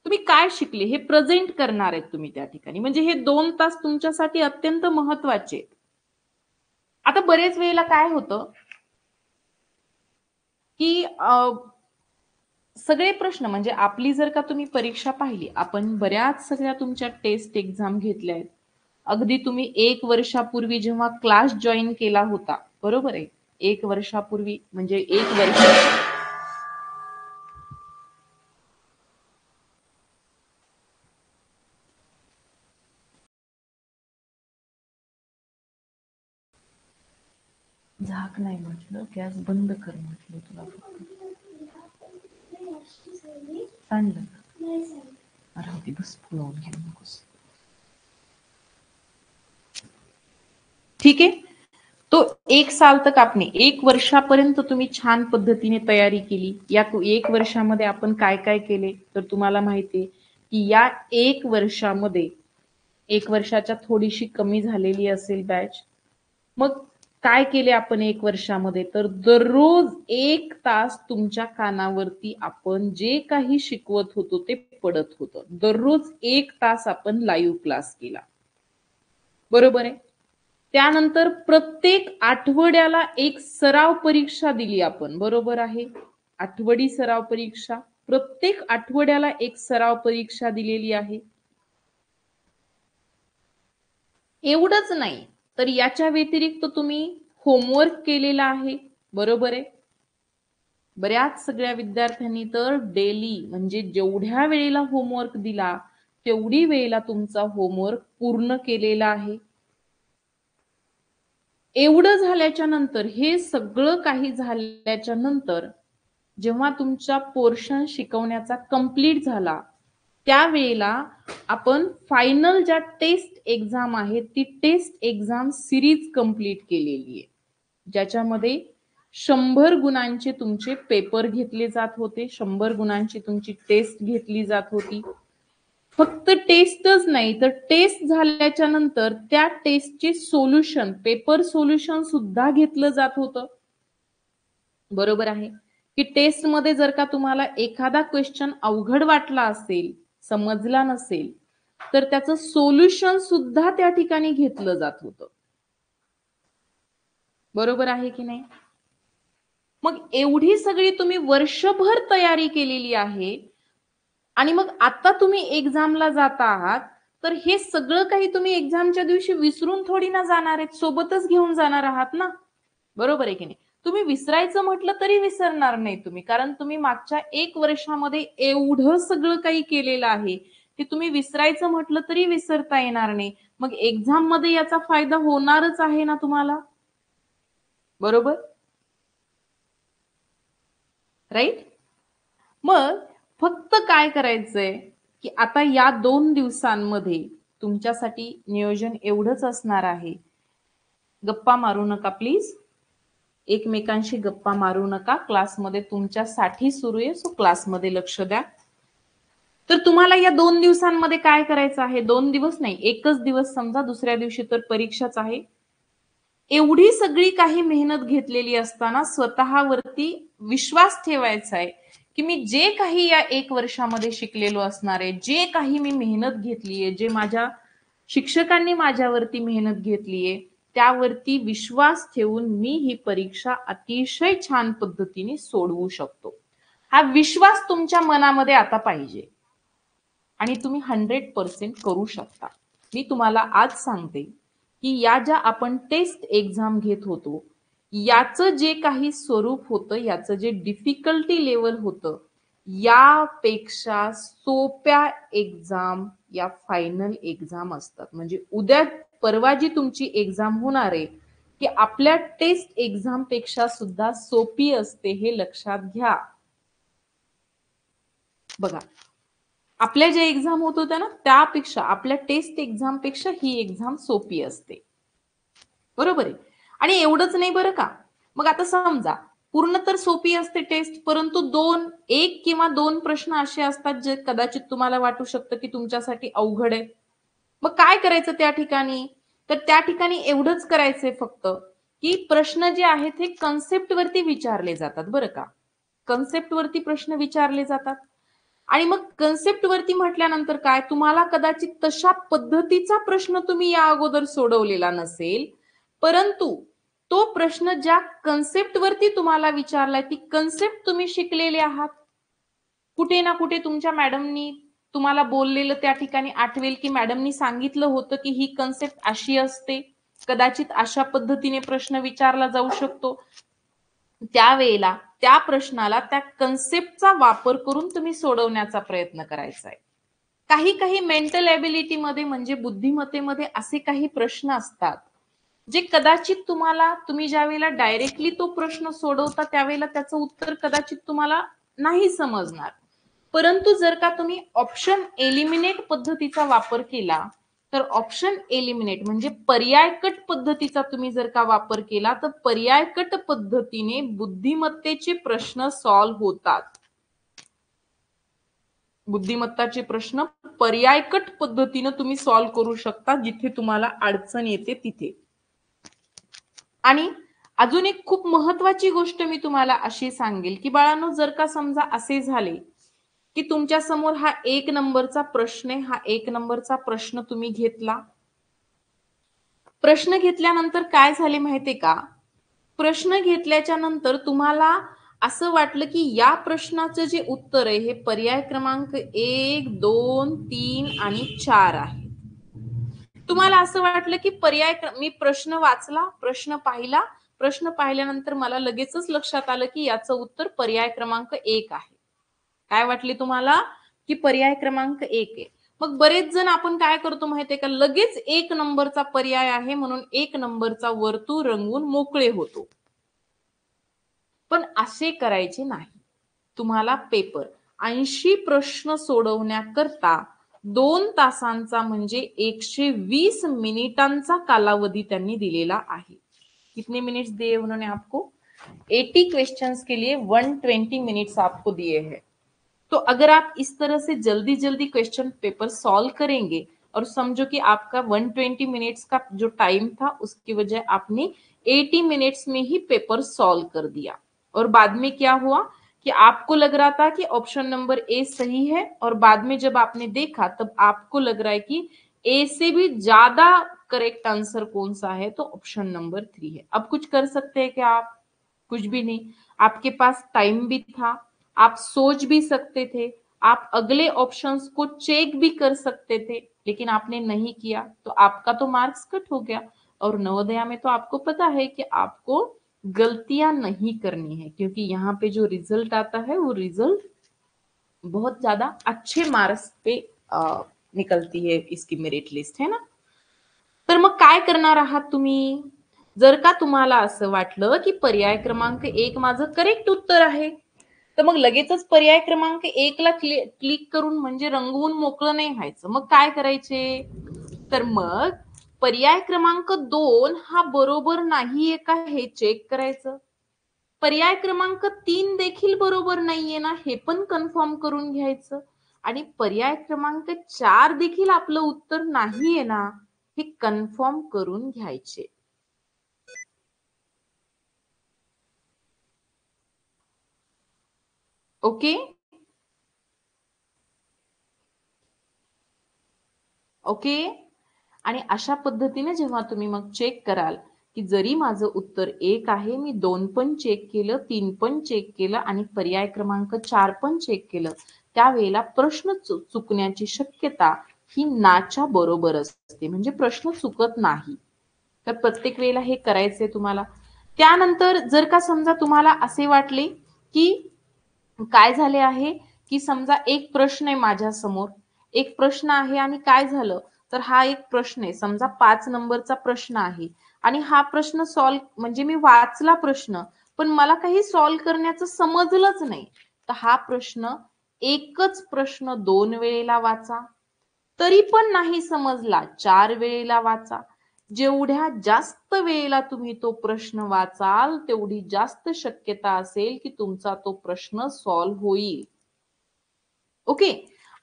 [SPEAKER 1] तुम्ही काय शिकले हे प्रेझेंट करणार आहेत तुम्ही त्या ठिकाणी, म्हणजे हे 2 तास तुमच्यासाठी अत्यंत महत्त्वाचे आहेत। आता बरेच वेळेला काय होतं की सगळे प्रश्न म्हणजे आपली जर का तुम्ही परीक्षा पाहिली, आपण बऱ्याच सगळ्या तुमच्या टेस्ट एक्झाम घेतल्या आहेत। अगदी तुम्ही 1 वर्षापूर्वी जेव्हा क्लास जॉईन केला होता, बरोबर आहे, 1 वर्षापूर्वी म्हणजे 1 वर्ष झाक नाही म्हटलं, गॅस बंद कर म्हटलं तुला, फक्त सांडलं राहू बस, पुळवून घेऊ नकोस, ठीक है। तो 1 साल तक आपने 1 वर्षापर्यंत तुम्ही छान पद्धतीने तयारी केली। या 1 वर्षामध्ये आपण काय काय केले, तर तुम्हाला माहिती आहे की या 1 वर्षामध्ये 1 वर्षाच्या थोडीशी कमी झालेली असेल बॅच। मग काय केले आपण 1 वर्षामध्ये, तर दररोज 1 तास तुमच्या कानावरती आपण जे काही शिकवत होतो ते पडत होतं। दररोज 1 तास आपण लाईव्ह क्लास केला, बरोबर आहे। त्यानंतर प्रत्येक आठवड्याला एक सराव परीक्षा दिली आपण, बरोबर आहे। आठवडी सराव परीक्षा, प्रत्येक आठवड्याला एक सराव परीक्षा दिलेली आहे। एवढंच नाही तर याच्या व्यतिरिक्त तुम्ही होमवर्क केलेला आहे, बरोबर आहे. बऱ्याच सगळ्या विद्यार्थ्यांनी तर डेली म्हणजे जेवढ्या वेळेला होमवर्क दिला तेवढी वेळेला तुमचा होमवर्क पूर्ण केलेला आहे. एवढं झाल्याच्या नंतर, हे सगळं काही झाल्याच्या नंतर जेव्हा तुमचा पोर्शन शिकवण्याचा कंप्लीट झाला त्यावेळेला आपण फायनल ज्या टेस्ट एक्झाम आहे ती टेस्ट एक्झाम सिरीज कंप्लीट केलेली आहे, ज्याच्यामध्ये 100 गुणांचे तुमचे पेपर घेतले जात होते, 100 गुणांची तुमची टेस्ट घेतली जात होती. फक्त टेस्टच नाही तर टेस्ट झाल्याच्या नंतर त्या टेस्टचे सोल्युशन, पेपर सोल्युशन सुद्धा घेतलं जात होतं, बरोबर आहे. की टेस्ट मध्ये जर का तुम्हाला एखादा क्वेश्चन अवघड वाटला असेल, समजला नसेल, तर त्याचं सोल्युशन सुद्धा त्या ठिकाणी घेतलं जात होतं, बरोबर आहे की नाही. मग एवढी सगळी तुम्ही वर्षभर तयारी केलेली आहे आणि मग आता तुम्ही एक्झामला जाता आहात, तर हे सगळं काही तुम्ही एक्झामच्या दिवशी विसरून थोडी ना जाणार आहेत, सोबतच घेऊन जाणार आहात ना, बरोबर आहे की नाही. तुम्ही विसरायचं म्हटलं तरी विसरणार नाही तुम्ही, कारण तुम्ही मागच्या 1 वर्षामध्ये एवढं सगळं काही केलेलं आहे की तुम्ही विसरायचं म्हटलं तरी विसरता येणार नाही. मग एक्झाम मध्ये याचा फायदा होणारच आहे ना तुम्हाला, बरोबर, राईट. मग फक्त काय करायचंय की आता या 2 दिवसांमध्ये तुमच्यासाठी नियोजन एवढंच असणार आहे, गप्पा मारू नका प्लीज, एकमेकांशी गप्पा मारू नका, क्लासमध्ये तुमच्यासाठी सुरू आहे, सो क्लासमध्ये लक्ष द्या. तर तुम्हाला या 2 दिवसांमध्ये काय करायचं आहे, 2 दिवस नाही, एकच दिवस समजा, दुसऱ्या दिवशी तर परीक्षाच आहे. एवढी सगळी काही मेहनत घेतलेली असताना स्वतःवरती विश्वास ठेवायचा आहे की मी जे काही या 1 वर्षामध्ये शिकलेलो असणार आहे, जे काही मी मेहनत घेतलीये, जे माझ्या शिक्षकांनी माझ्यावरती मेहनत घेतलीये, त्यावरती विश्वास ठेवून मी ही परीक्षा अतिशय छान पद्धतीने सोडवू शकतो. हा विश्वास तुमच्या मनामध्ये आता पाहिजे आणि तुम्ही 100% करू शकता. मी तुम्हाला आज सांगते की या ज्या आपण टेस्ट एक्झाम घेत होतो, याचं जे काही स्वरूप होतं, याचं जे डिफिकल्टी लेवल होतं, यापेक्षा सोप्या एक्झाम या फायनल एक्झाम असतात. म्हणजे उद्या परवा जी तुमची एक्झाम होणार आहे की आपल्या टेस्ट एक्झाम पेक्षा सुद्धा सोपी असते, हे लक्षात घ्या. बघा, आपल्या ज्या एक्झाम होत होत्या ना त्यापेक्षा, आपल्या टेस्ट एक्झाम पेक्षा ही एक्झाम सोपी असते, बरोबर आहे. आणि एवढंच नाही बरं का, मग आता समजा पूर्ण तर सोपी असते टेस्ट, परंतु 1 किंवा 2 प्रश्न असे असतात जे कदाचित तुम्हाला वाटू शकतं की तुमच्यासाठी अवघड आहे. मग काय करायचं त्या ठिकाणी, तर त्या ठिकाणी एवढंच करायचंय फक्त की प्रश्न जे आहेत हे कन्सेप्ट वरती विचारले जातात, बरं का. कन्सेप्ट वरती प्रश्न विचारले जातात आणि मग कन्सेप्ट वरती म्हटल्यानंतर काय, तुम्हाला कदाचित तशा पद्धतीचा प्रश्न तुम्ही या अगोदर सोडवलेला नसेल, परंतु तो प्रश्न ज्या कन्सेप्ट वरती तुम्हाला विचारलाय ती कन्सेप्ट तुम्ही शिकलेले आहात. कुठे ना कुठे तुमच्या मॅडमनी तुम्हाला बोललेलं त्या ठिकाणी आठवेल की मॅडमनी सांगितलं होतं की ही कन्सेप्ट अशी असते, कदाचित अशा पद्धतीने प्रश्न विचारला जाऊ शकतो. त्यावेळेला त्या प्रश्नाला त्या कन्सेप्टचा वापर करून तुम्ही सोडवण्याचा प्रयत्न करायचा आहे. काही काही मेंटल एबिलिटी मध्ये म्हणजे बुद्धिमत्तेमध्ये असे काही प्रश्न असतात जे कदाचित तुम्हाला, तुम्ही ज्या वेळेला डायरेक्टली तो प्रश्न सोडवता त्यावेळेला त्याचं उत्तर कदाचित तुम्हाला नाही समजणार, परंतु जर का तुम्ही ऑप्शन एलिमिनेट पद्धतीचा वापर केला, तर ऑप्शन एलिमिनेट म्हणजे पर्यायकट पद्धतीचा तुम्ही जर का वापर केला, तर पर्यायकट पद्धतीने बुद्धिमत्तेचे प्रश्न सॉल्व्ह होतात. बुद्धिमत्ताचे प्रश्न पर्यायकट पद्धतीने तुम्ही सॉल्व्ह करू शकता जिथे तुम्हाला अडचण येते तिथे. आणि अजून एक खूप महत्वाची गोष्ट मी तुम्हाला अशी सांगेल की बाळांनो, जर का समजा असे झाले की तुमच्या समोर हा 1 नंबरचा प्रश्न आहे, हा 1 नंबरचा प्रश्न तुम्ही घेतला, प्रश्न घेतल्यानंतर काय झाले माहितीये का, प्रश्न घेतल्याच्या नंतर तुम्हाला असं वाटलं की या प्रश्नाचं जे उत्तर आहे हे पर्याय क्रमांक 1, 2, 3 आणि 4 आहे. तुम्हाला असं वाटलं की मी प्रश्न वाचला, प्रश्न पाहिला, प्रश्न पाहिल्यानंतर मला लगेचच लक्षात आलं की याचं उत्तर पर्याय क्रमांक 1 आहे. काय वाटले तुम्हाला? की पर्याय क्रमांक 1 आहे. मग बरेच जण आपण काय करतो माहितीये का, लगेच 1 नंबरचा पर्याय आहे म्हणून 1 नंबरचा वर्तुळ रंगवून मोकळे होतो. पण असे करायचे नाही. तुम्हाला पेपर 80 प्रश्न सोडवण्याकरता 2 तासांचा म्हणजे 120 मिनिटांचा कालावधी त्यांनी दिलेला आहे. कितने मिनट्स दिए उन्होंने आपको? 80 क्वेश्चंस के लिए 120 मिनट्स आपको दिए हैं. तो अगर आप इस तरह से जल्दी जल्दी क्वेश्चन पेपर सॉल्व करेंगे और समझो कि आपका 120 मिनट्स का जो टाइम था उसकी वजह आपने 80 मिनट्स में ही पेपर सॉल्व कर दिया, और बाद में क्या हुआ कि आपको लग रहा था कि ऑप्शन नंबर ए सही है, और बाद में जब आपने देखा तब आपको लग रहा है कि ए से भी ज्यादा करेक्ट आंसर कौन सा है, तो ऑप्शन नंबर 3 है. अब कुछ कर सकते हैं क्या आप? कुछ भी नहीं. आपके पास टाइम भी था, आप सोच भी सकते थे, आप अगले ऑप्शंस को चेक भी कर सकते थे, लेकिन आपने नहीं किया तो आपका तो मार्क्स कट हो गया. और नवोदया में तो आपको पता है कि आपको गलतियां नहीं करनी है, क्योंकि यहाँ पे जो रिजल्ट आता है वो रिजल्ट बहुत ज्यादा अच्छे मार्क्स पे निकलती है इसकी मेरिट लिस्ट, है ना. तर मग काय करणार आहात तुम्ही? जर का तुम्हाला असं वाटलं की पर्याय क्रमांक 1 माझं करेक्ट उत्तर आहे, तर मग लगेचच पर्याय क्रमांक 1 ला क्लिक करून म्हणजे रंगवून मोकळं नाही व्हायचं. मग काय करायचे? तर मग पर्याय क्रमांक 2 हा बरोबर नाहीये का हे चेक करायचं. पर्याय क्रमांक 3 देखील बरोबर नाहीये ना हे पण कन्फर्म करून घ्यायचं. आणि पर्याय क्रमांक 4 देखील आपलं उत्तर नाहीये ना हे कन्फर्म करून घ्यायचे. ओके. ओके. आणि अशा पद्धतीने जेव्हा तुम्ही मग चेक कराल की जरी माझं उत्तर 1 आहे, मी 2 पण चेक केलं, 3 पण चेक केलं आणि पर्याय क्रमांक 4 पण चेक केलं, त्यावेळेला प्रश्न चुकण्याची शक्यता ही नाच्या बरोबर असते, म्हणजे प्रश्न चुकत नाही. तर प्रत्येक वेळेला हे करायचंय तुम्हाला. त्यानंतर जर का समजा तुम्हाला असे वाटले की काय झाले आहे की समजा एक प्रश्न आहे माझ्या समोर, एक प्रश्न आहे आणि काय झालं तर हा एक प्रश्न आहे, समजा 5 नंबरचा प्रश्न आहे आणि हा प्रश्न सॉल्व म्हणजे मी वाचला प्रश्न पण मला काही सॉल्व करण्याचं समजलंच नाही, तर हा प्रश्न एकच प्रश्न 2 वेळेला वाचा, तरी पण नाही समजला 4 वेळेला वाचा. जेवढ्या जास्त वेळेला तुम्ही तो प्रश्न वाचाल तेवढी जास्त शक्यता असेल की तुमचा तो प्रश्न सॉल्व होईल. ओके.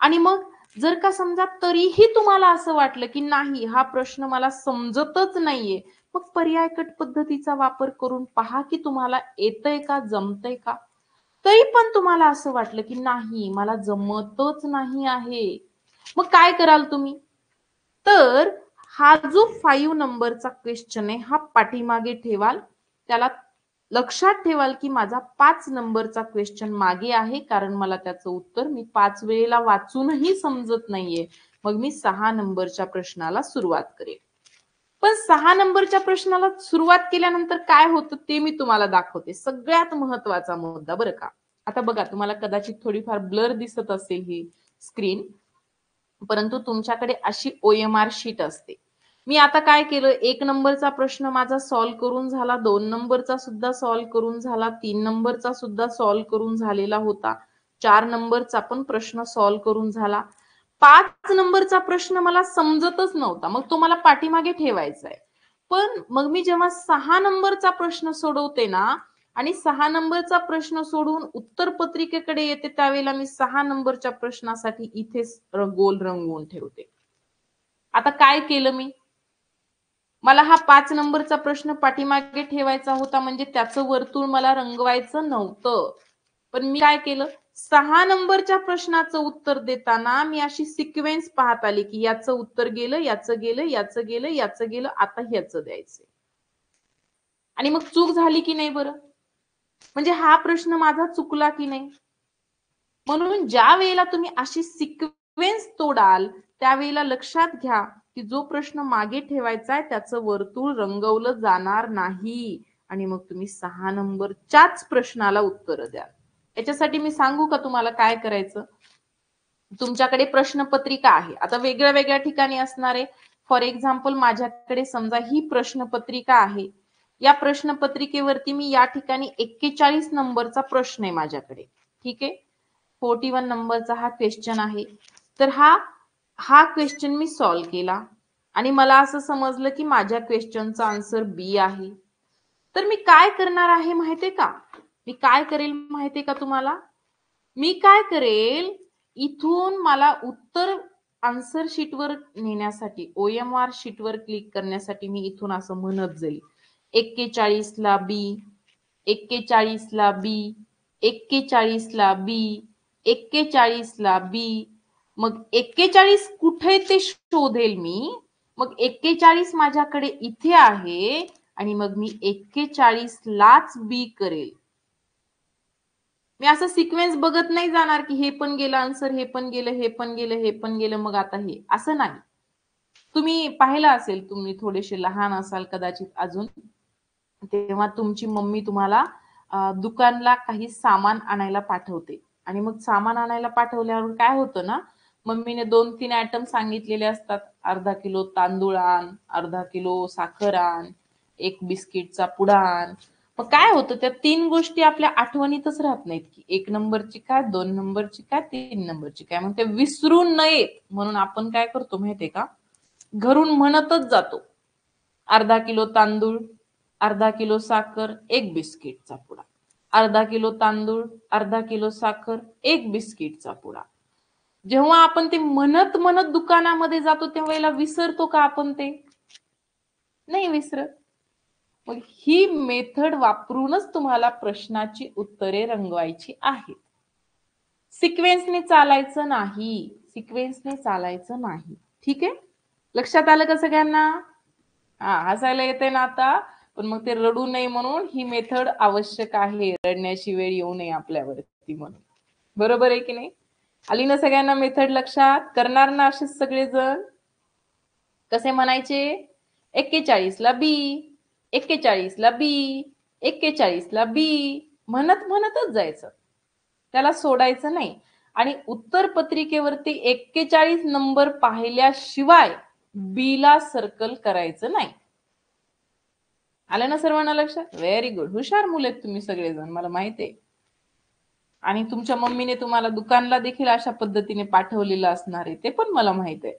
[SPEAKER 1] आणि मग जर का समजा तरीही तुम्हाला असं वाटलं की नाही हा प्रश्न मला समजतच नाहीये, मग पर्याय कट पद्धतीचा वापर करून पहा की तुम्हाला येतंय का, जमतंय का. तरी पण तुम्हाला असं वाटलं की नाही मला जमतच नाही आहे, मग काय कराल तुम्ही? तर हा जो 5 नंबरचा क्वेश्चन आहे हा पाठीमागे ठेवाल, त्याला लक्षात ठेवाल की माझा 5 नंबरचा क्वेश्चन मागे आहे, कारण मला त्याचं उत्तर मी 5 वेळेला वाचूनही समजत नाहीये. मग मी 6 नंबरच्या प्रश्नाला सुरुवात करेन. पण 6 नंबरच्या प्रश्नाला सुरुवात केल्यानंतर काय होतं ते मी तुम्हाला दाखवते. सगळ्यात महत्वाचा मुद्दा बरं का. आता बघा तुम्हाला कदाचित थोडीफार ब्लर दिसत असेल ही स्क्रीन, परंतु तुमच्याकडे अशी OMR शीट असते. मी आता काय केलं, 1 नंबरचा प्रश्न माझा सॉल्व करून झाला, 2 नंबरचा सुद्धा सॉल्व करून झाला, 3 नंबरचा सुद्धा सॉल्व करून झालेला होता, 4 नंबरचा पण प्रश्न सॉल्व करून झाला. 5 नंबरचा प्रश्न मला समजतच नव्हता, मग तो मला पाठीमागे ठेवायचा आहे. पण मग मी जेव्हा 6 नंबरचा प्रश्न सोडवते ना आणि 6 नंबरचा प्रश्न सोडून उत्तर पत्रिकेकडे येते त्यावेळेला मी 6 नंबरच्या प्रश्नासाठी इथेच गोल रंगवून ठेवते. आता काय केलं मी, मला हा 5 नंबरचा प्रश्न पाठीमागे ठेवायचा होता म्हणजे त्याचं वर्तुळ मला रंगवायचं नव्हतं, पण मी काय केलं 6 नंबरच्या प्रश्नाचं उत्तर देताना मी अशी सिक्वेन्स पाहत आली की याचं उत्तर गेलं, याचं गेलं, याचं गेलं, याचं गेलं, आता ह्याचं द्यायचं. आणि मग चूक झाली की नाही बरं, म्हणजे हा प्रश्न माझा चुकला की नाही. म्हणून ज्या वेळेला तुम्ही अशी सिक्वेन्स तोडाल त्यावेळेला लक्षात घ्या की जो प्रश्न मागे ठेवायचा आहे त्याचं वर्तुळ रंगवलं जाणार नाही. आणि मग तुम्ही 6 नंबरच्याच प्रश्नाला उत्तर द्या. याच्यासाठी मी सांगू का तुम्हाला काय करायचं? तुमच्याकडे प्रश्नपत्रिका आहे. आता वेगळ्या वेगळ्या ठिकाणी असणार आहे. फॉर एक्झाम्पल माझ्याकडे समजा ही प्रश्नपत्रिका आहे. या प्रश्नपत्रिकेवरती मी या ठिकाणी 41 नंबरचा प्रश्न आहे माझ्याकडे. ठीक आहे. 41 नंबरचा हा क्वेश्चन आहे. तर हा क्वेश्चन मी सॉल्व्ह केला आणि मला असं समजलं की माझ्या क्वेश्चनचा आन्सर बी आहे. तर मी काय करणार आहे माहितीये का? मी काय करेल माहितीये का तुम्हाला? मी काय करेल, इथून मला उत्तर आन्सर शीटवर नेण्यासाठी OMR शीटवर क्लिक करण्यासाठी मी इथून असं म्हणत जाईल 41 ला बी, 41 ला बी, 41 ला बी, 41 ला बी. मग 41 कुठे ते शोधेल मी. मग 41 माझ्याकडे इथे आहे आणि मग मी 41 लाच बी करेल. मी असं सिक्वेन्स बघत नाही जाणार की हे पण गेलं आन्सर, हे पण गेलं, हे पण गेलं, हे पण गेलं, मग आता हे असं नाही. तुम्ही पाहिलं असेल, तुम्ही थोडेसे लहान असाल कदाचित अजून, तेव्हा तुमची मम्मी तुम्हाला दुकानला काही सामान आणायला पाठवते आणि मग सामान आणायला पाठवल्यावर काय होतं ना, मम्मीने 2-3 आयटम सांगितलेले असतात. अर्धा किलो तांदूळ आण, अर्धा किलो साखर आण, एक बिस्किटचा पुडा आण. मग काय होतं, त्या 3 गोष्टी आपल्या आठवणीतच राहत नाहीत की 1 नंबरची काय, 2 नंबरची काय, 3 नंबरची काय. मग ते विसरून नयेत म्हणून आपण काय करतो माहितीये का, घरून म्हणतच जातो. अर्धा किलो तांदूळ, अर्धा किलो साखर, एक बिस्किटचा पुडा. अर्धा किलो तांदूळ, अर्धा किलो साखर, एक बिस्किटचा पुडा. जेव्हा आपण ते म्हणत म्हणत दुकानामध्ये जातो तेव्हा विसरतो का आपण ते? नाही विसरत. मग ही मेथड वापरूनच तुम्हाला प्रश्नाची उत्तरे रंगवायची आहेत. सिक्वेन्सने चालायचं नाही. सिक्वेन्सने चालायचं नाही. ठीक आहे? लक्षात आलं का सगळ्यांना? हसायला येते ना आता, पण मग ते रडू नये म्हणून ही मेथड आवश्यक आहे. रडण्याची वेळ येऊ नये आपल्यावरती म्हणून. बरोबर आहे की नाही? आली ना सगळ्यांना मेथड लक्षात? करणार ना असेच सगळेजण? कसे म्हणायचे? 41 ला बी, 41 ला बी, 41 ला बी म्हणत म्हणतच जायचं. त्याला सोडायचं नाही. आणि उत्तर पत्रिकेवरती 41 नंबर पाहिल्याशिवाय बी ला सर्कल करायचं नाही. आलं ना सर्वांना लक्षात? Very good. हुशार मुले आहेत तुम्ही सगळेजण, मला माहिती आहे. आणि तुमच्या मम्मीने तुम्हाला दुकानला देखील अशा पद्धतीने पाठवलेलं असणार आहे, ते पण मला माहित आहे.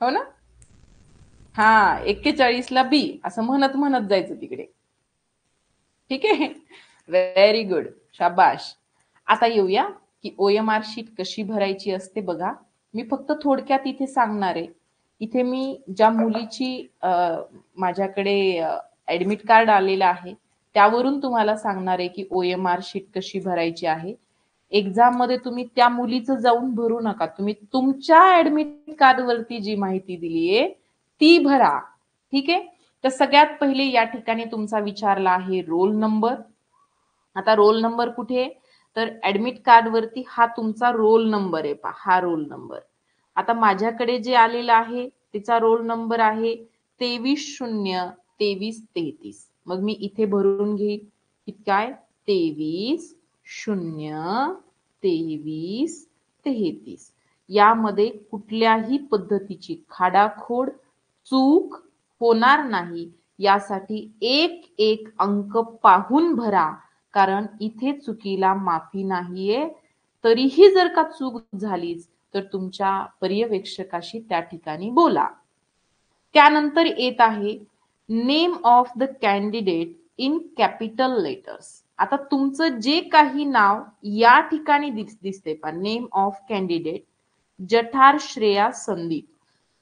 [SPEAKER 1] हो ना? 41 ला बी असं म्हणत म्हणत जायचं तिकडे. ठीक आहे. Very good. शाबाश. आता येऊया की OMR शीट कशी भरायची असते बघा. मी फक्त थोडक्यात इथे सांगणार आहे. इथे मी ज्या मुलीची माझ्याकडे ऍडमिट कार्ड आलेलं आहे त्यावरून तुम्हाला सांगणार आहे की OMR शीट कशी भरायची आहे. एक्झाम मध्ये तुम्ही त्या मुलीचं जाऊन भरू नका. तुम्ही तुमच्या ऍडमिट कार्ड वरती जी माहिती दिलीये ती भरा. ठीक आहे. तर सगळ्यात पहिले या ठिकाणी तुमचा विचारला आहे रोल नंबर. आता रोल नंबर कुठे? तर ऍडमिट कार्ड वरती हा तुमचा रोल नंबर आहे. पहा, हा रोल नंबर. आता माझ्याकडे जे आलेला आहे तिचा रोल नंबर आहे 23-0-23-33. मग मी इथे भरून घेईल की काय 23-0-23-33. यामध्ये कुठल्याही पद्धतीची खाडाखोड चूक होणार नाही यासाठी एक एक अंक पाहून भरा, कारण इथे चुकीला माफी नाहीये. तरीही जर का चूक झालीच तर तुमच्या पर्यवेक्षकाशी त्या ठिकाणी बोला. त्यानंतर येत आहे name of the candidate in capital letters. आता तुमचं जे काही नाव या ठिकाणी दिसते पण नेम ऑफ कॅन्डिडेट जठार श्रेया संदीप,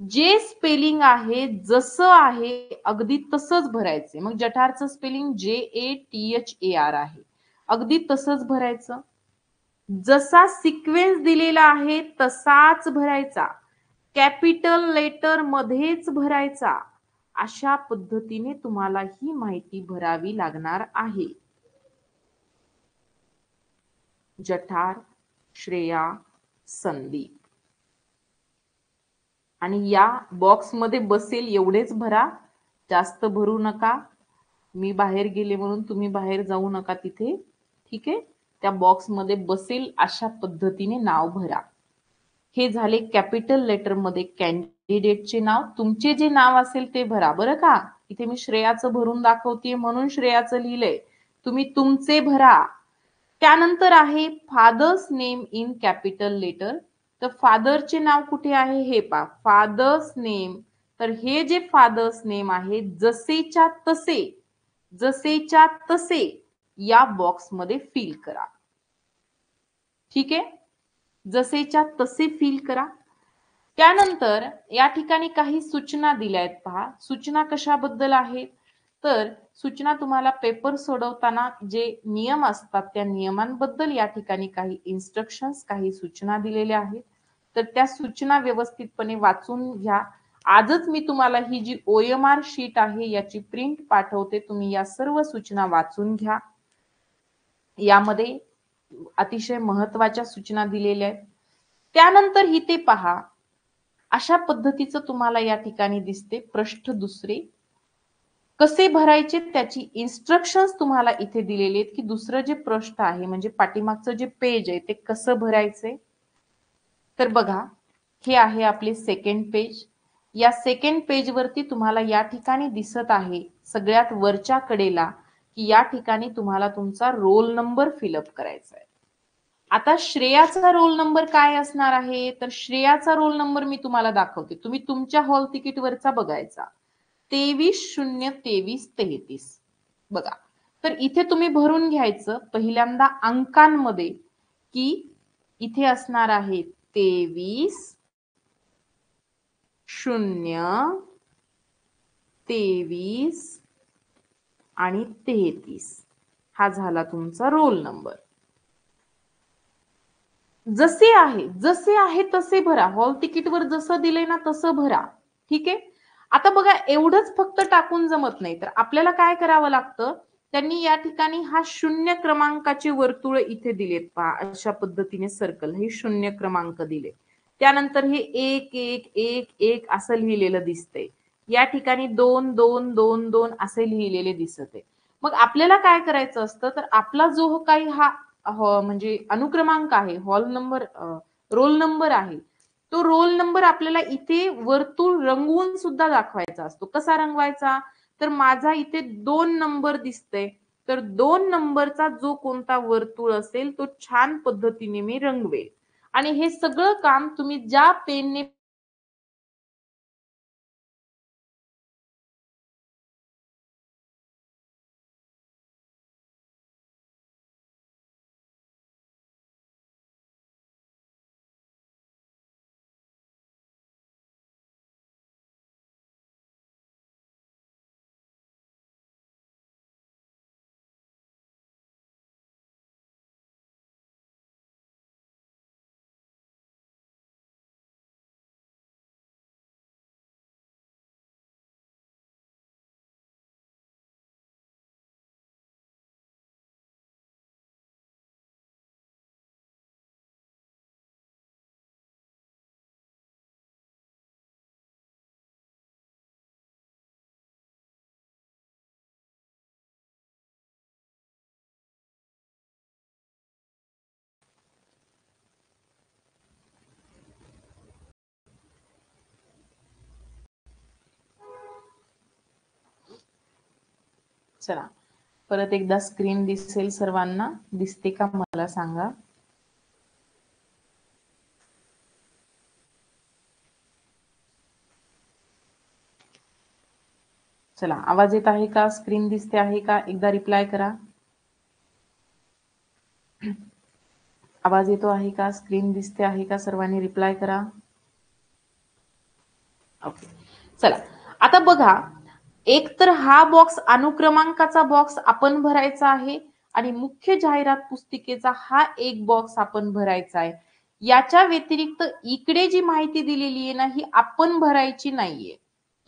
[SPEAKER 1] जे स्पेलिंग आहे जसं आहे अगदी तसंच भरायचे. मग जठारचं स्पेलिंग JATHAR आहे, अगदी तसंच भरायचं. जसा सिक्वेन्स दिलेला आहे तसाच भरायचा, कॅपिटल लेटर मध्येच भरायचा. अशा पद्धतीने तुम्हाला ही माहिती भरावी लागणार आहे. जठार श्रेया संदीप. आणि या बॉक्स मध्ये बसेल एवढेच भरा, जास्त भरू नका. मी बाहेर गेले म्हणून तुम्ही बाहेर जाऊ नका तिथे, ठीक आहे. त्या बॉक्समध्ये बसेल अशा पद्धतीने नाव भरा. हे झाले कॅपिटल लेटर मध्ये कॅन्डिडेटचे नाव. तुमचे जे नाव असेल ते भरा बरं का. इथे मी श्रेयाचं भरून दाखवते म्हणून श्रेयाचं लिहिलंय, तुम्ही तुमचे भरा. त्यानंतर आहे father's name in capital letter. तर फादरचे नाव कुठे आहे हे पहा, फादर्स नेम. तर हे जे फादर्स नेम आहे जसेच्या तसे, जसेच्या तसे या बॉक्समध्ये फिल करा, ठीक आहे. जसेच्या तसे फिल करा. त्यानंतर या ठिकाणी काही सूचना दिल्या आहेत पहा. सूचना कशाबद्दल आहेत, तर सूचना तुम्हाला पेपर सोडवताना जे नियम असतात त्या नियमांबद्दल या ठिकाणी काही इन्स्ट्रक्शन्स, काही सूचना दिलेल्या आहेत. तर त्या सूचना व्यवस्थितपणे वाचून घ्या. आजच मी तुम्हाला ही जी OMR शीट आहे याची प्रिंट पाठवते, तुम्ही या सर्व सूचना वाचून घ्या. यामध्ये अतिशय महत्वाच्या सूचना दिलेल्या आहेत. त्यानंतर ही ते पहा, अशा पद्धतीचं तुम्हाला या ठिकाणी दिसते पृष्ठ दुसरे. कसे भरायचे त्याची इन्स्ट्रक्शन्स तुम्हाला इथे दिलेले आहेत, की दुसरं जे पृष्ठ आहे म्हणजे पाठीमागचं जे पेज आहे ते कसं भरायचंय. तर बघा, हे आहे आपले सेकंड पेज. या सेकंड पेज वरती तुम्हाला या ठिकाणी दिसत आहे सगळ्यात वरच्या कडेला, की या ठिकाणी तुम्हाला तुमचा रोल नंबर फिलअप करायचा आहे. आता श्रेयाचा रोल नंबर काय असणार आहे, तर श्रेयाचा रोल नंबर मी तुम्हाला दाखवते, तुम्ही तुमच्या हॉल तिकीट वरचा बघायचा, 23-0-23-33. बघा, तर इथे तुम्ही भरून घ्यायचं पहिल्यांदा अंकांमध्ये, की इथे असणार आहे 23-0-23 आणि 33. हा झाला तुमचा रोल नंबर. जसे आहे तसे भरा. हॉल तिकीटवर जसं दिलंय ना तसं भरा, ठीक आहे. आता बघा, एवढंच फक्त टाकून जमत नाही, तर आपल्याला काय करावं लागतं, त्यांनी या ठिकाणी हा 0 क्रमांकाचे वर्तुळ इथे दिलेत पहा, अशा पद्धतीने सर्कल, हे 0 क्रमांक दिले. त्यानंतर हे 1-1-1-1 असं लिहिलेलं दिसतंय. या ठिकाणी 2-2-2-2 असे लिहिलेले दिसत आहे. मग आपल्याला काय करायचं असतं, तर आपला जो काही हा म्हणजे अनुक्रमांक आहे, हॉल नंबर, रोल नंबर आहे, तो रोल नंबर आपल्याला इथे वर्तुळ रंगवून सुद्धा दाखवायचा असतो. कसा रंगवायचा, तर माझा इथे 2 नंबर दिसतंय, तर 2 नंबरचा जो कोणता वर्तुळ असेल तो छान पद्धतीने मी रंगवेल. आणि हे सगळं काम तुम्ही ज्या पेनने चला परत एकदा स्क्रीन दिसेल सर्वांना, दिसते का मला सांगा. चला, आवाज येत आहे का, स्क्रीन दिसते आहे का, एकदा रिप्लाय करा. आवाज येतो आहे का, स्क्रीन दिसते आहे का, सर्वांनी रिप्लाय करा. ओके, चला आता बघा, एक तर हा बॉक्स अनुक्रमांकाचा बॉक्स आपण भरायचा आहे आणि मुख्य जाहिरात पुस्तिकेचा हा एक बॉक्स आपण भरायचा आहे. याच्या व्यतिरिक्त इकडे जी माहिती दिलेली आहे ना ही आपण भरायची नाहीये.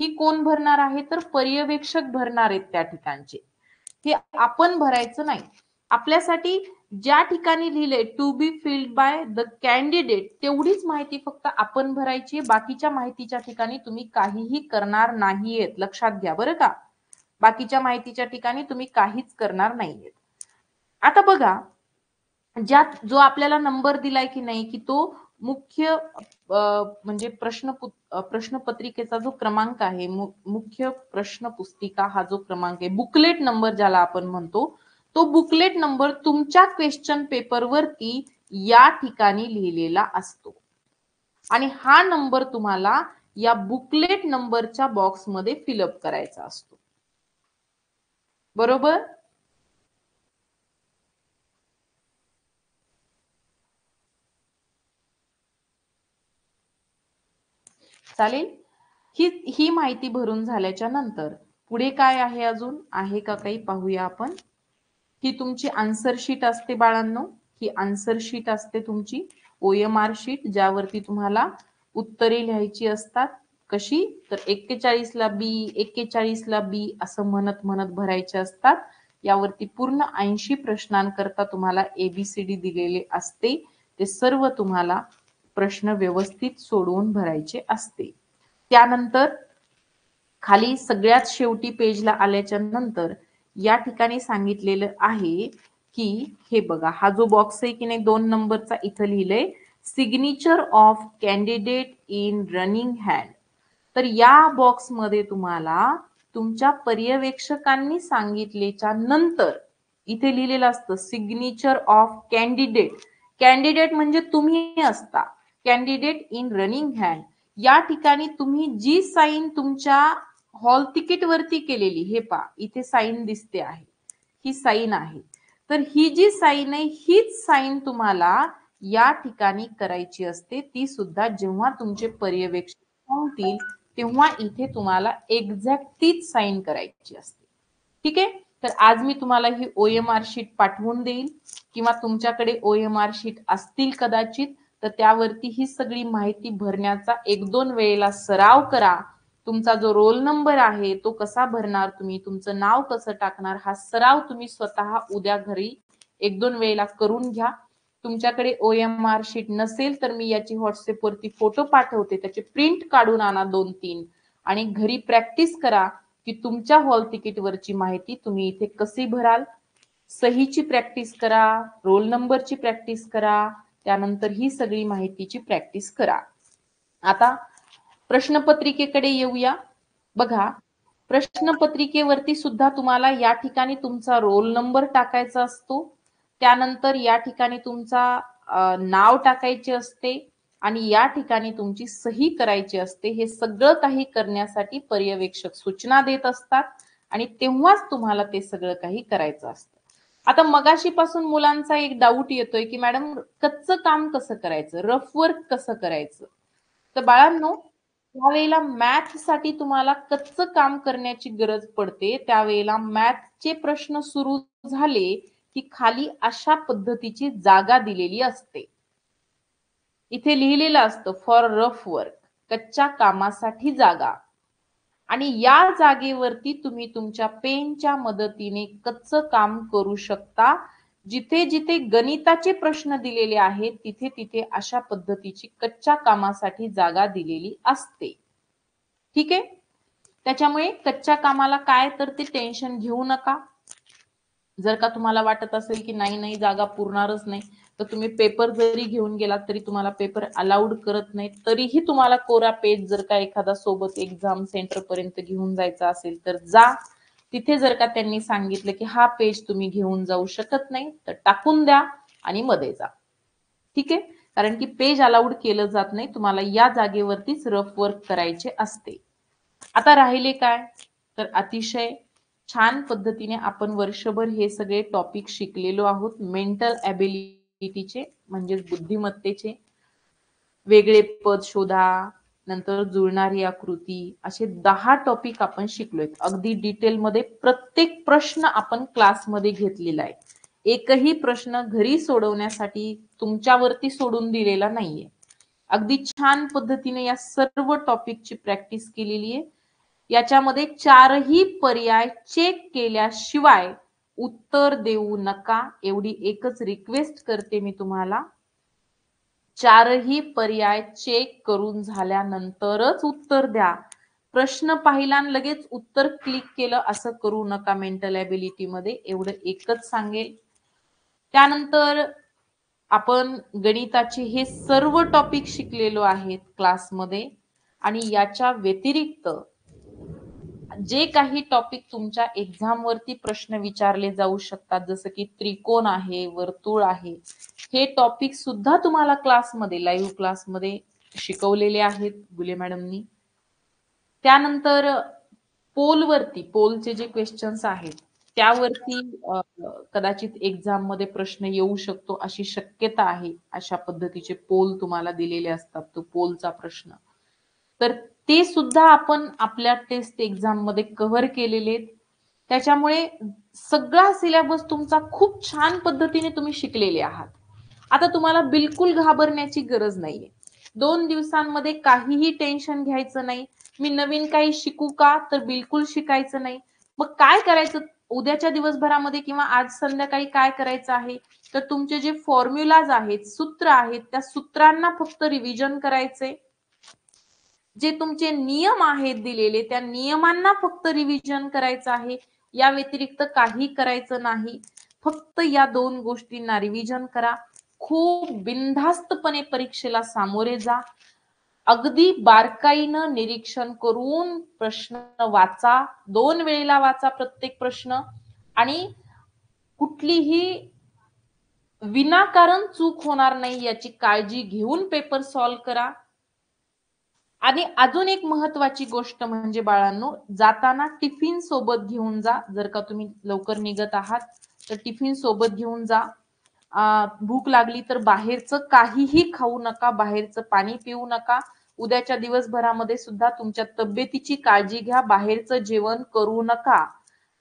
[SPEAKER 1] ही कोण भरणार आहे, तर पर्यवेक्षक भरणार आहेत त्या ठिकाणचे. हे आपण भरायचं नाही. आपल्यासाठी ज्या ठिकाणी लिहिलंय to be filled by the candidate तेवढीच माहिती फक्त आपण भरायची, बाकीच्या माहितीच्या ठिकाणी तुम्ही काहीही करणार नाहीयेत, लक्षात घ्या बरं का. बाकीच्या माहितीच्या ठिकाणी तुम्ही काहीच करणार नाहीये. आता बघा, ज्यात जो आपल्याला नंबर दिलाय की नाही, की तो मुख्य म्हणजे प्रश्नपत्रिकेचा जो क्रमांक आहे, मुख्य प्रश्न पुस्तिका हा जो क्रमांक आहे, बुकलेट नंबर ज्याला आपण म्हणतो, तो बुकलेट नंबर तुमच्या क्वेश्चन पेपर वरती या ठिकाणी लिहिलेला असतो आणि हा नंबर तुम्हाला या बुकलेट नंबरच्या बॉक्समध्ये फिलअप करायचा असतो. बरोबर? चालेल. ही माहिती भरून झाल्याच्या नंतर पुढे काय आहे, अजून आहे का काही पाहूया आपण. ही तुमची आन्सर शीट असते बाळांनो, ही आन्सर शीट असते तुमची OMR शीट, ज्यावरती तुम्हाला उत्तरे लिहायची असतात. कशी तर 41 ला बी, 41 ला बी असं म्हणत म्हणत भरायचे असतात. यावरती पूर्ण 80 प्रश्नांकरता तुम्हाला ABCD दिलेले असते. ते सर्व तुम्हाला प्रश्न व्यवस्थित सोडवून भरायचे असते. त्यानंतर खाली सगळ्यात शेवटी पेजला आल्याच्या नंतर या ठिकाणी सांगितलेलं आहे की हे बघा, हा जो बॉक्स आहे की नाही 2 नंबरचा, इथं लिहिलंय signature of candidate in running hand. तर या बॉक्स मध्ये तुम्हाला तुमच्या पर्यवेक्षकांनी सांगितल्याच्या नंतर इथे लिहिलेलं असतं सिग्नेचर ऑफ कॅन्डिडेट. कॅन्डिडेट म्हणजे तुम्ही असता, कॅन्डिडेट इन रनिंग हँड. या ठिकाणी तुम्ही जी साईन तुमच्या हॉल तिकीट वरती केलेली, हे पहा इथे साईन दिसते आहे, ही साईन आहे. तर ही जी साईन आहे हीच साईन तुम्हाला या ठिकाणी करायची असते. ती सुद्धा जेव्हा तुमचे पर्यवेक्षक सांगतील तेव्हा इथे तुम्हाला एक्झॅक्ट तीच साईन करायची असते. ठीक आहे. तर आज मी तुम्हाला ही OMR शीट पाठवून देईल किंवा तुमच्याकडे OMR शीट असतील कदाचित, तर त्यावरती ही सगळी माहिती भरण्याचा 1-2 वेळेला सराव करा. तुमचा जो रोल नंबर आहे तो कसा भरणार तुम्ही, तुमचं नाव कसं टाकणार, हा सराव तुम्ही स्वतः उद्या घरी 1-2 वेळेला करून घ्या. तुमच्याकडे OMR शीट नसेल तर मी याची WhatsApp वरती फोटो पाठवते, त्याचे प्रिंट काढून आणा 2-3 आणि घरी प्रॅक्टिस करा की तुमच्या हॉल तिकीट वरची माहिती तुम्ही इथे कशी भराल. सहीची प्रॅक्टिस करा, रोल नंबरची प्रॅक्टिस करा, त्यानंतर ही सगळी माहितीची प्रॅक्टिस करा. आता प्रश्नपत्रिकेकडे येऊया. बघा, प्रश्नपत्रिकेवरती सुद्धा तुम्हाला या ठिकाणी तुमचा रोल नंबर टाकायचा असतो. त्यानंतर या ठिकाणी तुमचा नाव टाकायचे असते आणि या ठिकाणी तुमची सही करायची असते. हे सगळं काही करण्यासाठी पर्यवेक्षक सूचना देत असतात आणि तेव्हाच तुम्हाला ते सगळं काही करायचं असतं. आता मगाशीपासून मुलांचा एक डाऊट येतोय की मॅडम कच्चं काम कसं करायचं, रफ वर्क कसं करायचं. तर बाळांनो, त्यावेळेला मॅथ साठी तुम्हाला कच्चं काम करण्याची गरज पडते. त्यावेळेला मॅथचे प्रश्न सुरू झाले की खाली अशा पद्धतीची जागा दिलेली असते. इथे लिहिलेलं असतं फॉर रफ वर्क, कच्च्या कामासाठी जागा. आणि या जागेवरती तुम्ही तुमच्या पेनच्या मदतीने कच्चं काम करू शकता. जिथे जिथे गणिताचे प्रश्न दिलेले आहेत तिथे तिथे अशा पद्धतीची कच्च्या कामासाठी जागा दिलेली असते. ठीक आहे. त्याच्यामुळे कच्च्या कामाला काय तर ते टेन्शन घेऊ नका. जर का तुम्हाला वाटत असेल की नाही जागा पुरणारच नाही, तर तुम्ही पेपर जरी घेऊन गेलात तरी तुम्हाला पेपर अलाउड करत नाही, तरीही तुम्हाला कोरा पेज जर का एखादा सोबत एक्झाम सेंटर पर्यंत घेऊन जायचा असेल तर जा. तिथे जर का त्यांनी सांगितलं की हा पेज तुम्ही घेऊन जाऊ शकत नाही तर टाकून द्या आणि मध्ये जा. ठीक आहे. कारण की पेज अलाउड केलं जात नाही, तुम्हाला या जागेवरतीच रफ वर्क करायचे असते. आता राहिले काय तर अतिशय छान पद्धतीने आपण वर्षभर हे सगळे टॉपिक शिकलेलो आहोत. मेंटल ॲबिलिटीचे म्हणजे बुद्धिमत्तेचे. वेगळे पद शोधा, नंतर जुळणारी आकृती, असे 10 टॉपिक आपण शिकलोय. अगदी डिटेलमध्ये प्रत्येक प्रश्न आपण क्लासमध्ये घेतलेला आहे. एकही प्रश्न घरी सोडवण्यासाठी तुमच्यावरती सोडून दिलेला नाहीये. अगदी छान पद्धतीने या सर्व टॉपिकची प्रॅक्टिस केलेली आहे. याच्यामध्ये 4ही पर्याय चेक केल्याशिवाय उत्तर देऊ नका, एवढी एकच रिक्वेस्ट करते मी तुम्हाला. 4ही पर्याय चेक करून झाल्यानंतरच उत्तर द्या. प्रश्न पाहिला आणि लगेच उत्तर क्लिक केलं असं करू नका मेंटल ॲबिलिटी मध्ये, एवढं एकच सांगेल. त्यानंतर आपण गणिताचे हे सर्व टॉपिक शिकलेलो आहेत क्लासमध्ये, आणि याच्या व्यतिरिक्त जे काही टॉपिक तुमच्या एक्झाम वरती प्रश्न विचारले जाऊ शकतात, जसं की त्रिकोण आहे, वर्तुळ आहे, हे टॉपिक सुद्धा तुम्हाला क्लासमध्ये, लाईव्ह क्लासमध्ये शिकवलेले आहेत गुले मॅडमनी. त्यानंतर पोलवरती, पोलचे जे क्वेश्चन्स आहेत त्यावरती कदाचित एक्झाम मध्ये प्रश्न येऊ शकतो अशी शक्यता आहे. अशा पद्धतीचे पोल तुम्हाला दिलेले असतात, तो पोलचा प्रश्न. तर ते सुद्धा आपण आपल्या टेस्ट एक्झाम मध्ये कव्हर केलेले आहेत. त्याच्यामुळे सगळा सिलेबस तुमचा खूप छान पद्धतीने तुम्ही शिकलेले आहात. आता तुम्हाला बिलकुल घाबरण्याची गरज नाहीये. 2 दिवसांमध्ये काहीही टेन्शन घ्यायचं नाही. मी नवीन काही शिकू का, तर बिलकुल शिकायचं नाही. मग काय करायचं उद्याच्या दिवसभरामध्ये किंवा आज संध्याकाळी काय करायचं आहे, तर तुमचे जे फॉर्म्युलाज आहेत, सूत्र आहेत, त्या सूत्रांना फक्त रिव्हिजन करायचे. जे तुमचे नियम आहेत दिलेले, त्या नियमांना फक्त रिव्हिजन करायचं आहे. या व्यतिरिक्त काही करायचं नाही. फक्त या 2 गोष्टींना रिव्हिजन करा. खूप बिनधास्तपणे परीक्षेला सामोरे जा. अगदी बारकाईनं निरीक्षण करून प्रश्न वाचा. 2 वेळेला वाचा प्रत्येक प्रश्न, आणि कुठलीही विनाकारण चूक होणार नाही याची काळजी घेऊन पेपर सॉल्व्ह करा. आणि अजून एक महत्वाची गोष्ट म्हणजे बाळांनो, जाताना टिफिन सोबत घेऊन जा. जर का तुम्ही लवकर निघत आहात तर टिफिन सोबत घेऊन जा. भूक लागली तर बाहेरचं काहीही खाऊ नका, बाहेरचं पाणी पिऊ नका. उद्याच्या दिवसभरामध्ये सुद्धा तुमच्या तब्येतीची काळजी घ्या. बाहेरचं जेवण करू नका.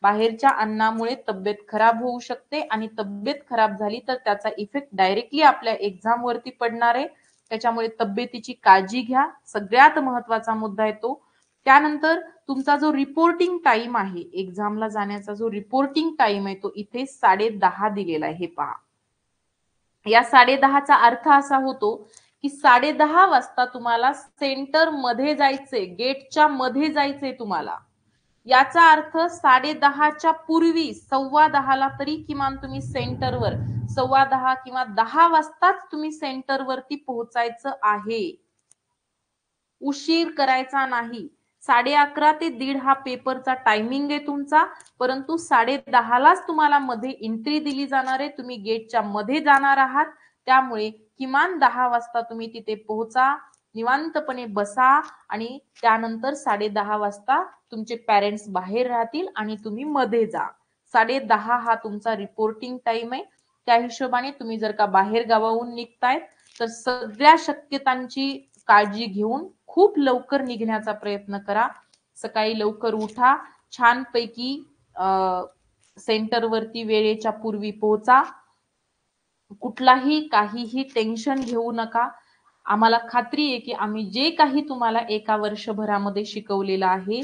[SPEAKER 1] बाहेरच्या अन्नामुळे तब्येत खराब होऊ शकते, आणि तब्येत खराब झाली तर त्याचा इफेक्ट डायरेक्टली आपल्या एक्झाम वरती पडणार आहे. त्याच्यामुळे तब्येतीची काळजी घ्या. सगळ्यात महत्वाचा मुद्दा आहे तो. त्यानंतर तुमचा जो रिपोर्टिंग टाइम आहे, एक्झामला जाण्याचा जो रिपोर्टिंग टाइम आहे, तो इथे 10:30 दिलेला आहे. हे पहा, या 10:30चा अर्थ असा होतो की 10:30 वाजता तुम्हाला सेंटर मध्ये जायचंय, गेटच्या मध्ये जायचंय तुम्हाला. याचा अर्थ 10:30च्या पूर्वी 10:15ला तरी किमान तुम्ही सेंटरवर, 10:15 किंवा 10 वाजताच तुम्ही सेंटरवरती पोहोचायचं आहे. उशीर करायचा नाही. 11:30 ते 1:30 हा पेपरचा टायमिंग आहे तुमचा, परंतु 10:30लाच तुम्हाला मध्ये एंट्री दिली जाणार आहे. तुम्ही गेटच्या मध्ये जाणार आहात, त्यामुळे किमान 10 वाजता तुम्ही तिथे पोहोचा, निवांतपणे बसा, आणि त्यानंतर 10:30 वाजता तुमचे पॅरेंट्स बाहेर राहतील आणि तुम्ही मध्ये जा. 10:30 हा तुमचा रिपोर्टिंग टाइम आहे. त्या हिशोबाने तुम्ही जर का बाहेर गावाहून निघतायत तर सगळ्या शक्यतांची काळजी घेऊन खूप लवकर निघण्याचा प्रयत्न करा. सकाळी लवकर उठा, छानपैकी सेंटरवरती वेळेच्या पूर्वी पोहोचा. कुठलाही काहीही टेन्शन घेऊ नका. आम्हाला खात्री आहे की आम्ही जे काही तुम्हाला एका वर्षभरामध्ये शिकवलेलं आहे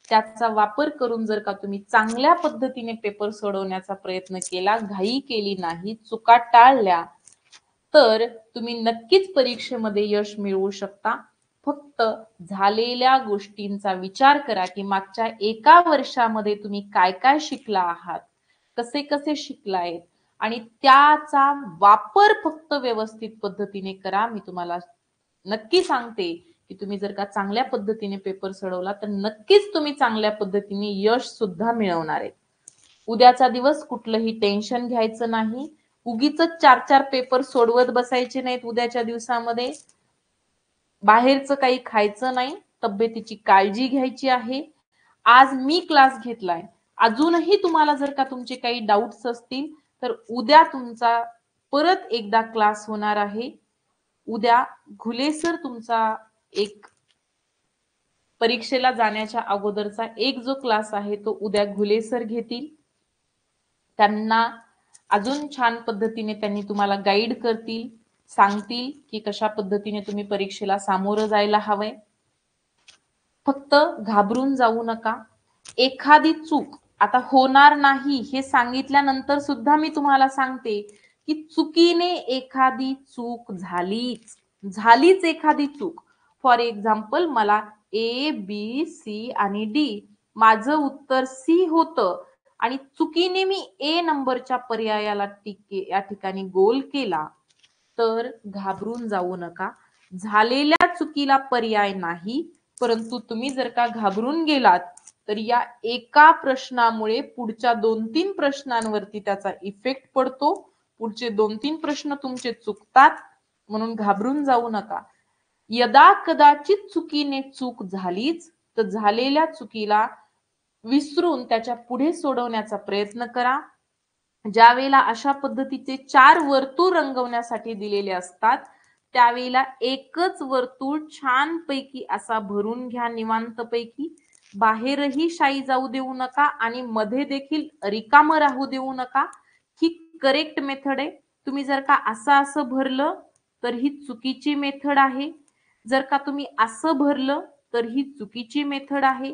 [SPEAKER 1] त्याचा वापर करून जर का तुम्ही चांगल्या पद्धतीने पेपर सोडवण्याचा प्रयत्न केला, घाई केली नाही, चुका टाळल्या, तर तुम्ही नक्कीच परीक्षेमध्ये यश मिळवू शकता. फक्त झालेल्या गोष्टींचा विचार करा की मागच्या एका वर्षामध्ये तुम्ही काय काय शिकला आहात, कसे कसे शिकलाय, आणि त्याचा वापर फक्त व्यवस्थित पद्धतीने करा. मी तुम्हाला नक्की सांगते की तुम्ही जर का चांगल्या पद्धतीने पेपर सोडवला तर नक्कीच तुम्ही चांगल्या पद्धतीने यश सुद्धा मिळवणार आहे. उद्याचा दिवस कुठलंही टेन्शन घ्यायचं नाही. उगीच 4-4 पेपर सोडवत बसायचे नाहीत उद्याच्या दिवसामध्ये. बाहेरचं काही खायचं नाही. तब्येतीची काळजी घ्यायची आहे. आज मी क्लास घेतलाय. अजूनही तुम्हाला जर का तुमचे काही डाऊट्स असतील तर उद्या तुमचा परत एकदा क्लास होणार आहे. उद्या घुले सर तुमचा एक परीक्षेला जाण्याच्या अगोदरचा एक जो क्लास आहे तो उद्या घुले सर घेतील. त्यांना अजून छान पद्धतीने त्यांनी तुम्हाला गाईड करतील, सांगतील की कशा पद्धतीने तुम्ही परीक्षेला सामोरं जायला हवंय. फक्त घाबरून जाऊ नका. एखादी चूक आता होणार नाही हे सांगितल्यानंतर सुद्धा मी तुम्हाला सांगते की चुकीने एखादी चूक झालीच एखादी चूक. फॉर एक्झाम्पल, मला A, B, C आणि D. माझं उत्तर C होतं आणि चुकीने मी A नंबरच्या पर्यायाला या ठिकाणी गोल केला, तर घाबरून जाऊ नका. झालेल्या चुकीला पर्याय नाही, परंतु तुम्ही जर का घाबरून गेलात तर या एका प्रश्नामुळे पुढच्या 2-3 प्रश्नांवरती त्याचा इफेक्ट पडतो. पुढचे 2-3 प्रश्न तुमचे चुकतात, म्हणून घाबरून जाऊ नका. यदा कदाचित चुकीने चूक झालीच तर झालेल्या चुकीला विसरून त्याच्या पुढे सोडवण्याचा प्रयत्न करा. ज्या वेळेला अशा पद्धतीचे 4 वर्तुळ रंगवण्यासाठी दिलेले असतात, त्यावेळेला एकच वर्तुळ छानपैकी असा भरून घ्या निवांतपैकी. बाहेरही शाई जाऊ देऊ नका आणि मध्ये देखील रिकामं राहू देऊ नका. ही करेक्ट मेथड आहे. तुम्ही जर का असं भरलं तर ही चुकीची मेथड आहे. जर का तुम्ही असं भरलं तर ही चुकीची मेथड आहे.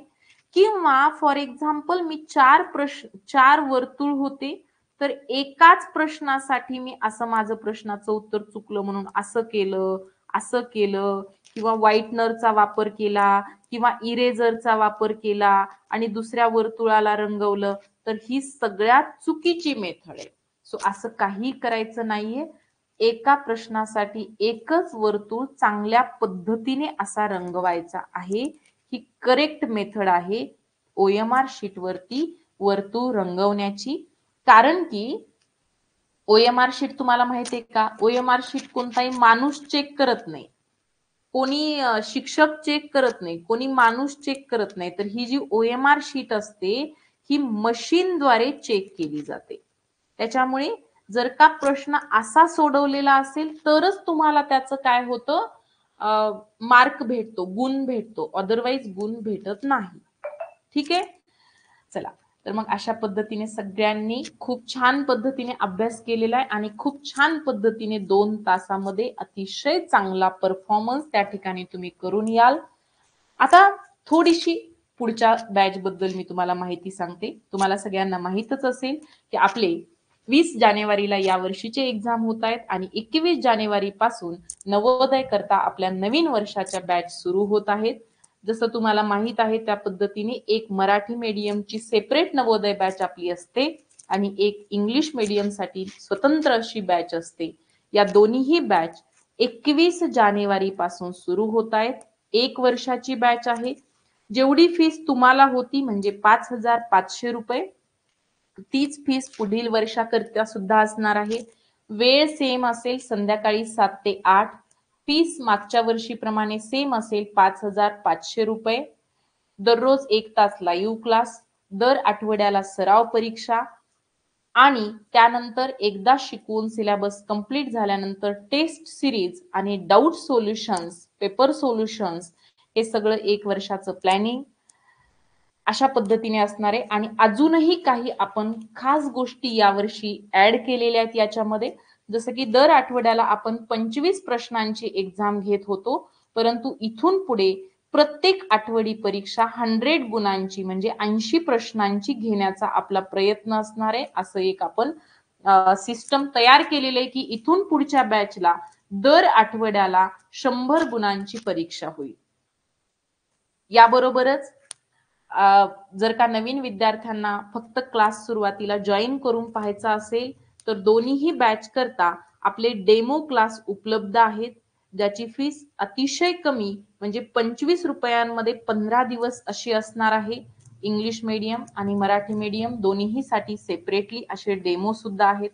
[SPEAKER 1] किंवा फॉर एक्झाम्पल मी 4 वर्तुळ होते, तर एकाच प्रश्नासाठी मी असं माझं प्रश्नाचं उत्तर चुकलं म्हणून असं केलं किंवा व्हाईटनरचा वापर केला किंवा इरेजरचा वापर केला आणि दुसऱ्या वर्तुळाला रंगवलं, तर ही सगळ्यात चुकीची मेथड आहे. सो असं काही करायचं नाहीये. एका प्रश्नासाठी एकच वर्तुळ चांगल्या पद्धतीने असा रंगवायचा आहे. ही करेक्ट मेथड आहे OMR शीट वरती वर्तुळ रंगवण्याची. कारण की OMR शीट तुम्हाला माहितीये का, OMR शीट कोणताही माणूस चेक करत नाही, कोणी शिक्षक चेक करत नाही, कोणी माणूस चेक करत नाही. तर ही जी OMR शीट असते ही मशीनद्वारे चेक केली जाते. त्याच्यामुळे जर का प्रश्न असा सोडवलेला असेल तरच तुम्हाला त्याचं काय होतं, मार्क भेटतो, गुण भेटतो, अदरवाईज गुण भेटत नाही. ठीक आहे. चला, तर मग अशा पद्धतीने सगळ्यांनी खूप छान पद्धतीने अभ्यास केलेला आहे आणि खूप छान पद्धतीने 2 तासामध्ये अतिशय चांगला परफॉर्मन्स त्या ठिकाणी तुम्ही करून याल. आता थोडीशी पुढच्या बॅच बद्दल मी तुम्हाला माहिती सांगते. तुम्हाला सगळ्यांना माहितच असेल की आपले 20 जानेवारीला या वर्षीचे एक्झाम होत आहेत आणि 21 जानेवारी पासून नवोदय करता आपल्या नवीन वर्षाच्या बॅच सुरू होत आहेत. जसं तुम्हाला माहित आहे त्या पद्धतीने एक मराठी मीडियमची सेपरेट नवोदय बॅच आपली असते आणि एक इंग्लिश मीडियम साठी स्वतंत्र अशी बॅच असते. या दोन्हीही बॅच 21 जानेवारी पासून सुरू होत आहेत. 1 वर्षाची बॅच आहे. जेवढी फीस तुम्हाला होती म्हणजे 5,500 रुपये, तीच फीस पुढील वर्षाकरिता सुद्धा असणार आहे. वेळ सेम असेल, संध्याकाळी 7 ते 8. फीस मागच्या वर्षीप्रमाणे सेम असेल, 5,500 रुपये. दररोज 1 तास लाईव्ह क्लास, दर आठवड्याला सराव परीक्षा आणि त्यानंतर एकदा शिकवून सिलेबस कंप्लीट झाल्यानंतर टेस्ट सिरीज आणि डाऊट सोल्युशन्स, पेपर सोल्युशन्स, हे सगळं 1 वर्षाचं प्लॅनिंग अशा पद्धतीने असणार आहे. आणि अजूनही काही आपण खास गोष्टी यावर्षी ऍड केलेल्या आहेत याच्यामध्ये. जसं की दर आठवड्याला आपण 25 प्रश्नांची एक्झाम घेत होतो, परंतु इथून पुढे प्रत्येक आठवडी परीक्षा 100 गुणांची म्हणजे 80 प्रश्नांची घेण्याचा आपला प्रयत्न असणार आहे. असं एक आपण सिस्टम तयार केलेलं आहे की इथून पुढच्या बॅचला दर आठवड्याला 100 गुणांची परीक्षा होईल. याबरोबरच जर का नवीन विद्यार्थ्यांना फक्त क्लास सुरुवातीला जॉईन करून पाहायचा असेल तर दोन्हीही बॅच करता आपले डेमो क्लास उपलब्ध आहेत, ज्याची फीस अतिशय कमी म्हणजे 25 रुपयांमध्ये 15 दिवस अशी असणार आहे. इंग्लिश मीडियम आणि मराठी मीडियम दोन्हीही साठी सेपरेटली असे डेमो सुद्धा आहेत.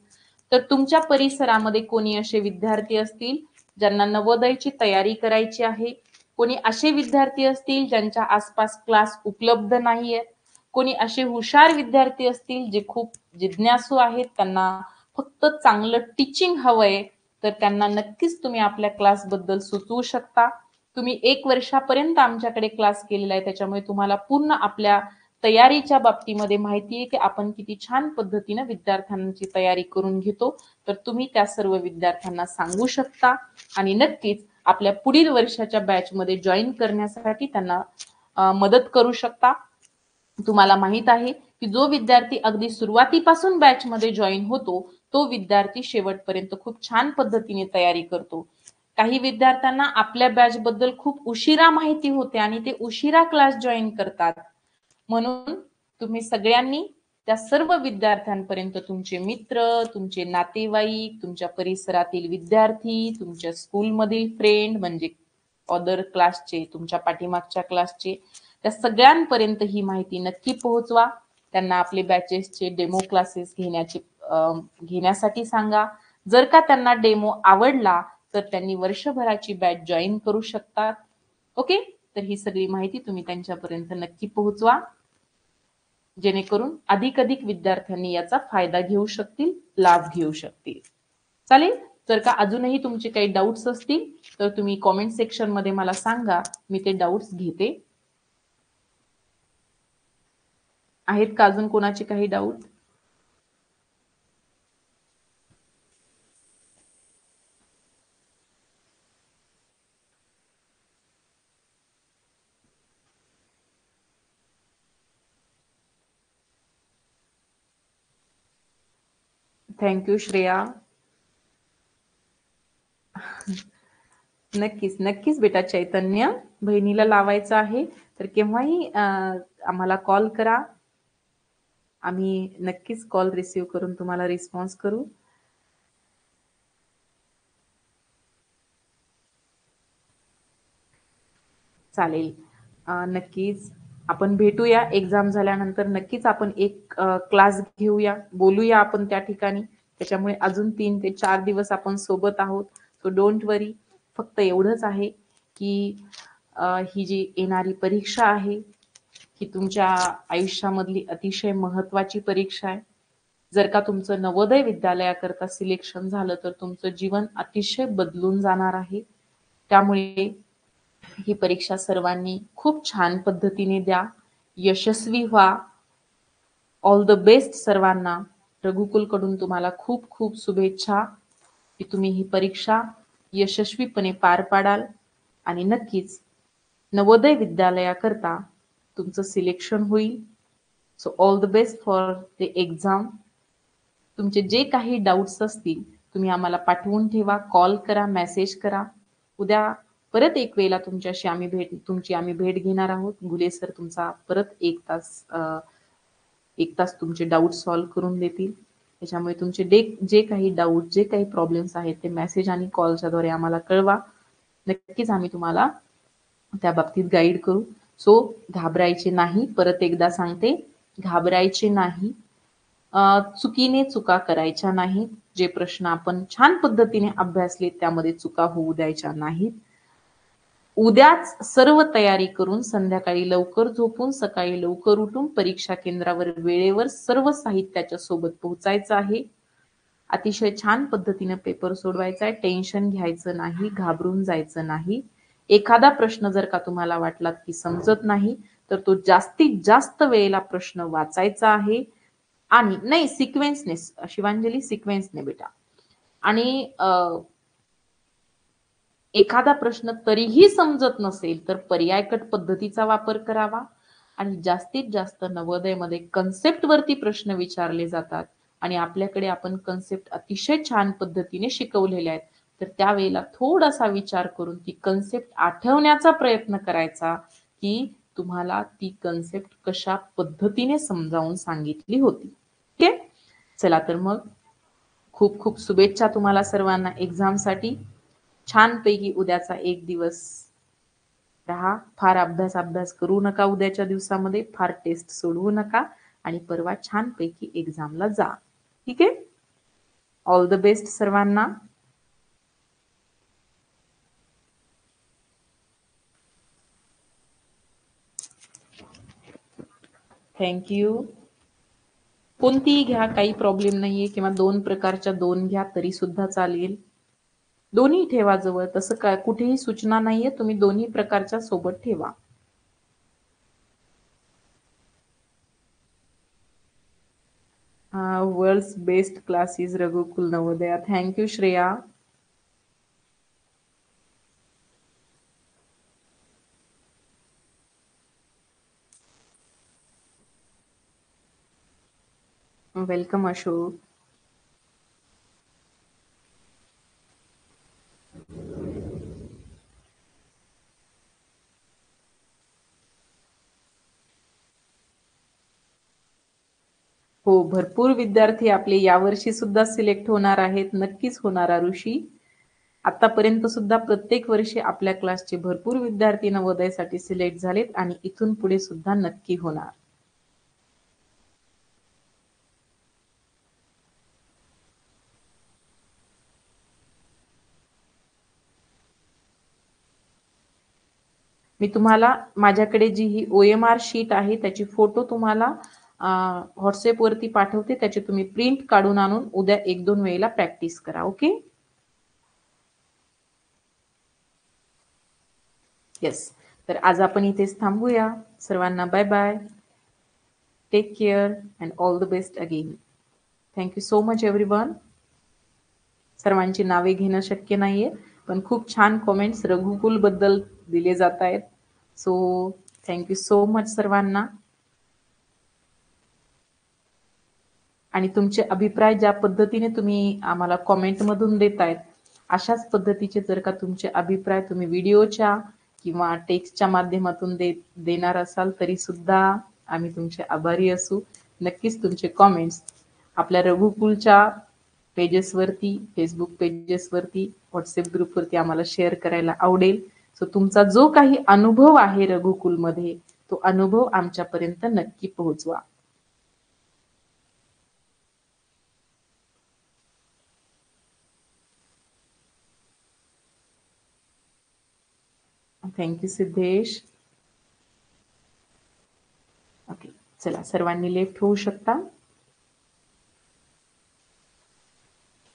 [SPEAKER 1] तर तुमच्या परिसरामध्ये कोणी असे विद्यार्थी असतील ज्यांना नवोदयची तयारी करायची आहे, कोणी असे विद्यार्थी असतील ज्यांच्या आसपास क्लास उपलब्ध नाहीयेत, कोणी असे हुशार विद्यार्थी असतील जे खूप जिज्ञासू आहेत, त्यांना फक्त चांगलं टीचिंग हवंय, तर त्यांना नक्कीच तुम्ही आपल्या क्लास बद्दल सुचवू शकता. तुम्ही 1 वर्षापर्यंत आमच्याकडे क्लास केलेला आहे, त्याच्यामुळे तुम्हाला पूर्ण आपल्या तयारीच्या बाबतीमध्ये माहिती आहे की आपण किती छान पद्धतीने विद्यार्थ्यांची तयारी करून घेतो. तर तुम्ही त्या सर्व विद्यार्थ्यांना सांगू शकता आणि नक्कीच आपल्या पुढील वर्षाच्या बॅच मध्ये जॉईन करण्यासाठी त्यांना मदत करू शकता. तुम्हाला माहित आहे की जो विद्यार्थी अगदी सुरुवातीपासून बॅच मध्ये जॉईन होतो तो विद्यार्थी शेवटपर्यंत खूप छान पद्धतीने तयारी करतो. काही विद्यार्थ्यांना आपल्या बॅच बद्दल खूप उशिरा माहिती होते आणि ते उशिरा क्लास जॉईन करतात. म्हणून तुम्ही सगळ्यांनी त्या सर्व विद्यार्थ्यांपर्यंत तुमचे मित्र, तुमचे नातेवाईक, तुमच्या परिसरातील विद्यार्थी, तुमच्या स्कूलमधील फ्रेंड म्हणजे अदर क्लासचे, तुमच्या पाठीमागच्या क्लासचे, त्या सगळ्यांपर्यंत ही माहिती नक्की पोहोचवा. त्यांना आपले बॅचेसचे डेमो क्लासेस घेण्यासाठी सांगा. जर का त्यांना डेमो आवडला तर त्यांनी वर्षभराची बॅच जॉईन करू शकतात. ओके, तर ही सगळी माहिती तुम्ही त्यांच्यापर्यंत नक्की पोहोचवा, जेणेकरून अधिक विद्यार्थ्यांनी याचा फायदा घेऊ शकतील, लाभ घेऊ शकतील. चालेल. जर का अजूनही तुमचे काही डाऊट्स असतील तर तुम्ही कॉमेंट सेक्शन मध्ये मला सांगा, मी ते डाऊट्स घेते. आहेत का अजून कोणाचे काही डाऊट? थँक्यू श्रेया. नक्कीच नक्कीच बेटा. चैतन्य, बहिणीला लावायचं आहे तर केव्हाही आम्हाला कॉल करा. आम्ही नक्कीच कॉल रिसीव्ह करून तुम्हाला रिस्पॉन्स करू. चालेल. नक्कीच आपण भेटूया. एक्झाम झाल्यानंतर नक्कीच आपण एक क्लास घेऊया, बोलूया आपण त्या ठिकाणी. त्याच्यामुळे अजून 3 ते 4 दिवस आपण सोबत आहोत. सो डोंट वरी. फक्त एवढंच आहे की ही जी येणारी परीक्षा आहे ही तुमच्या आयुष्यामधली अतिशय महत्वाची परीक्षा आहे. जर का तुमचं नवोदय विद्यालयाकरता सिलेक्शन झालं तर तुमचं जीवन अतिशय बदलून जाणार आहे. त्यामुळे ही परीक्षा सर्वांनी खूप छान पद्धतीने द्या, यशस्वी व्हा. ऑल द बेस्ट सर्वांना. रघुकुलकडून तुम्हाला खूप खूप शुभेच्छा की तुम्ही ही परीक्षा यशस्वीपणे पार पाडाल आणि नक्कीच नवोदय विद्यालयाकरता तुमचं सिलेक्शन होईल. So all the best for the exam. तुमचे जे काही डाऊट्स असतील तुम्ही आम्हाला पाठवून ठेवा, कॉल करा, मेसेज करा. उद्या परत एक वेळेला तुमची आम्ही भेट घेणार आहोत. घुले सर तुमचा परत 1 तास तुमचे डाऊट सॉल्व्ह करून देतील. त्याच्यामुळे तुमचे जे काही डाऊट, जे काही प्रॉब्लेम्स आहेत ते मेसेज आणि कॉलच्या द्वारे आम्हाला कळवा. नक्कीच आम्ही तुम्हाला त्या बाबतीत गाईड करू. सो घाबरायचे नाही. परत एकदा सांगते, घाबरायचे नाही. चुकीने चुका करायच्या नाहीत. जे प्रश्न आपण छान पद्धतीने अभ्यासले त्यामध्ये चुका होऊ द्यायच्या नाहीत. उद्याच सर्व तयारी करून संध्याकाळी लवकर झोपून सकाळी लवकर उठून परीक्षा केंद्रावर वेळेवर सर्व साहित्याच्या सोबत पोहोचायचं आहे. अतिशय छान पद्धतीने पेपर सोडवायचा आहे. टेन्शन घ्यायचं नाही, घाबरून जायचं नाही. एखादा प्रश्न जर का तुम्हाला वाटला की समजत नाही तर तो जास्तीत जास्त वेळेला प्रश्न वाचायचा आहे. आणि नाही, सिक्वेन्सने शिवांजली, सिक्वेन्सने बेटा. आणि एखादा प्रश्न तरीही समजत नसेल तर पर्यायकट पद्धतीचा वापर करावा. आणि जास्तीत जास्त नवोदयमध्ये कन्सेप्ट वरती प्रश्न विचारले जातात आणि आपल्याकडे आपण कन्सेप्ट अतिशय छान पद्धतीने शिकवलेले आहेत. तर त्यावेळेला थोडासा विचार करून ती कन्सेप्ट आठवण्याचा प्रयत्न करायचा की तुम्हाला ती कन्सेप्ट कशा पद्धतीने समजावून सांगितली होती. ठीक आहे. चला तर मग खूप खूप शुभेच्छा तुम्हाला सर्वांना एक्झामसाठी. छानपैकी उद्याचा एक दिवस राहा. फार अभ्यास करू नका उद्याच्या दिवसामध्ये. फार टेस्ट सोडवू नका आणि परवा छानपैकी एक्झामला जा. ठीक आहे. ऑल द बेस्ट सर्वांना. थँक्यू. कोणतीही घ्या, काही प्रॉब्लेम नाहीये. किंवा 2 प्रकारच्या 2 घ्या तरी सुद्धा चालेल. दोन्ही ठेवा जवळ. तसं काय कुठेही सूचना नाहीये. तुम्ही दोन्ही प्रकारच्या सोबत ठेवा. World's best class is Raghukul Navodaya. Thank you Shreya. Welcome Ashok. हो, भरपूर विद्यार्थी आपले यावर्षी सुद्धा सिलेक्ट होणार आहेत. नक्कीच होणार आरुषी. आतापर्यंत सुद्धा प्रत्येक वर्षी आपल्या क्लासचे भरपूर विद्यार्थी नवोदयसाठी सिलेक्ट झालेत आणि इथून पुढे सुद्धा नक्की होणार. मी तुम्हाला माझ्याकडे जी ही OMR शीट आहे त्याची फोटो तुम्हाला व्हॉट्सअप वरती पाठवते. त्याची तुम्ही प्रिंट काढून आणून उद्या 1-2 वेळेला प्रॅक्टिस करा. ओके. येस. तर आज आपण इथेच थांबूया. सर्वांना bye bye. Take care and all the best again. Thank you so much everyone. सर्वांची नावे घेणं शक्य नाहीये, पण खूप छान कॉमेंट्स रघुकुल बद्दल दिले जात आहेत. सो थँक्यू सो मच सर्वांना. आणि तुमचे अभिप्राय ज्या पद्धतीने तुम्ही आम्हाला कॉमेंटमधून देतायत, अशाच पद्धतीचे जर का तुमचे अभिप्राय तुम्ही व्हिडिओच्या किंवा टेक्स्टच्या माध्यमातून देणार असाल तरी सुद्धा आम्ही तुमचे आभारी असू. नक्कीच तुमचे कॉमेंट्स आपल्या रघुकुलच्या पेजेसवरती, फेसबुक पेजेसवरती, व्हॉट्सअप ग्रुपवरती आम्हाला शेअर करायला आवडेल. सो तुमचा जो काही अनुभव आहे रघुकुलमध्ये, तो अनुभव आमच्यापर्यंत नक्की पोहोचवा. थँक्यू सिद्धेश. ओके, चला सर्वांनी लेफ्ट होऊ शकता.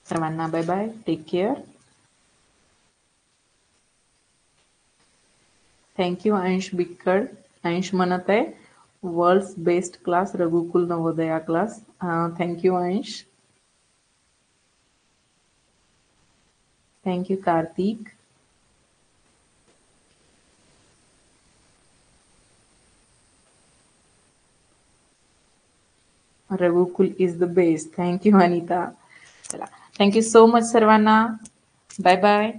[SPEAKER 1] सर्वांना bye bye. Take care. Thank you Ansh Bikkad. Ansh म्हणत आहे world's best class Raghukul Navodaya class. Thank you Ansh. Thank you Kartik. Raghukul is the best. Thank you Anita. चला, थँक्यू सो मच सर्वांना. Bye bye.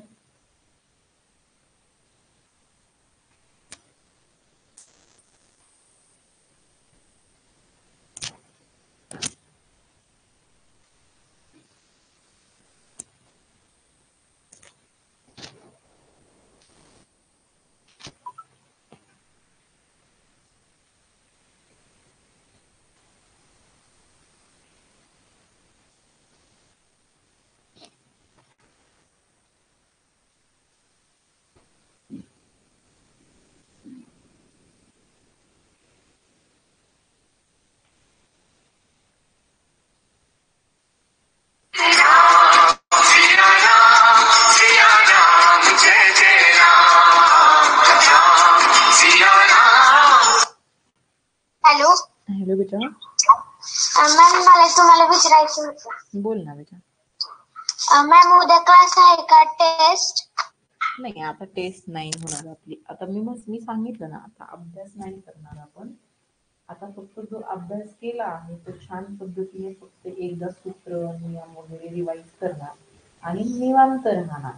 [SPEAKER 2] हॅलो.
[SPEAKER 1] हॅलो बेटा.
[SPEAKER 2] मॅम मला तुम्हाला विचारायचं होतं.
[SPEAKER 1] बोल ना बेटा.
[SPEAKER 2] मॅम उद्या क्लास आहे का टेस्ट?
[SPEAKER 1] नाही, आता टेस्ट नाही होणार आपली. आता मी सांगितलं ना, आता अभ्यास नाही करणार आपण. आता फक्त जो अभ्यास केला आहे तो छान पद्धतीने फक्त एकदा सूत्र नियम वगैरे रिवाइज करणार आणि निवांत राहणार.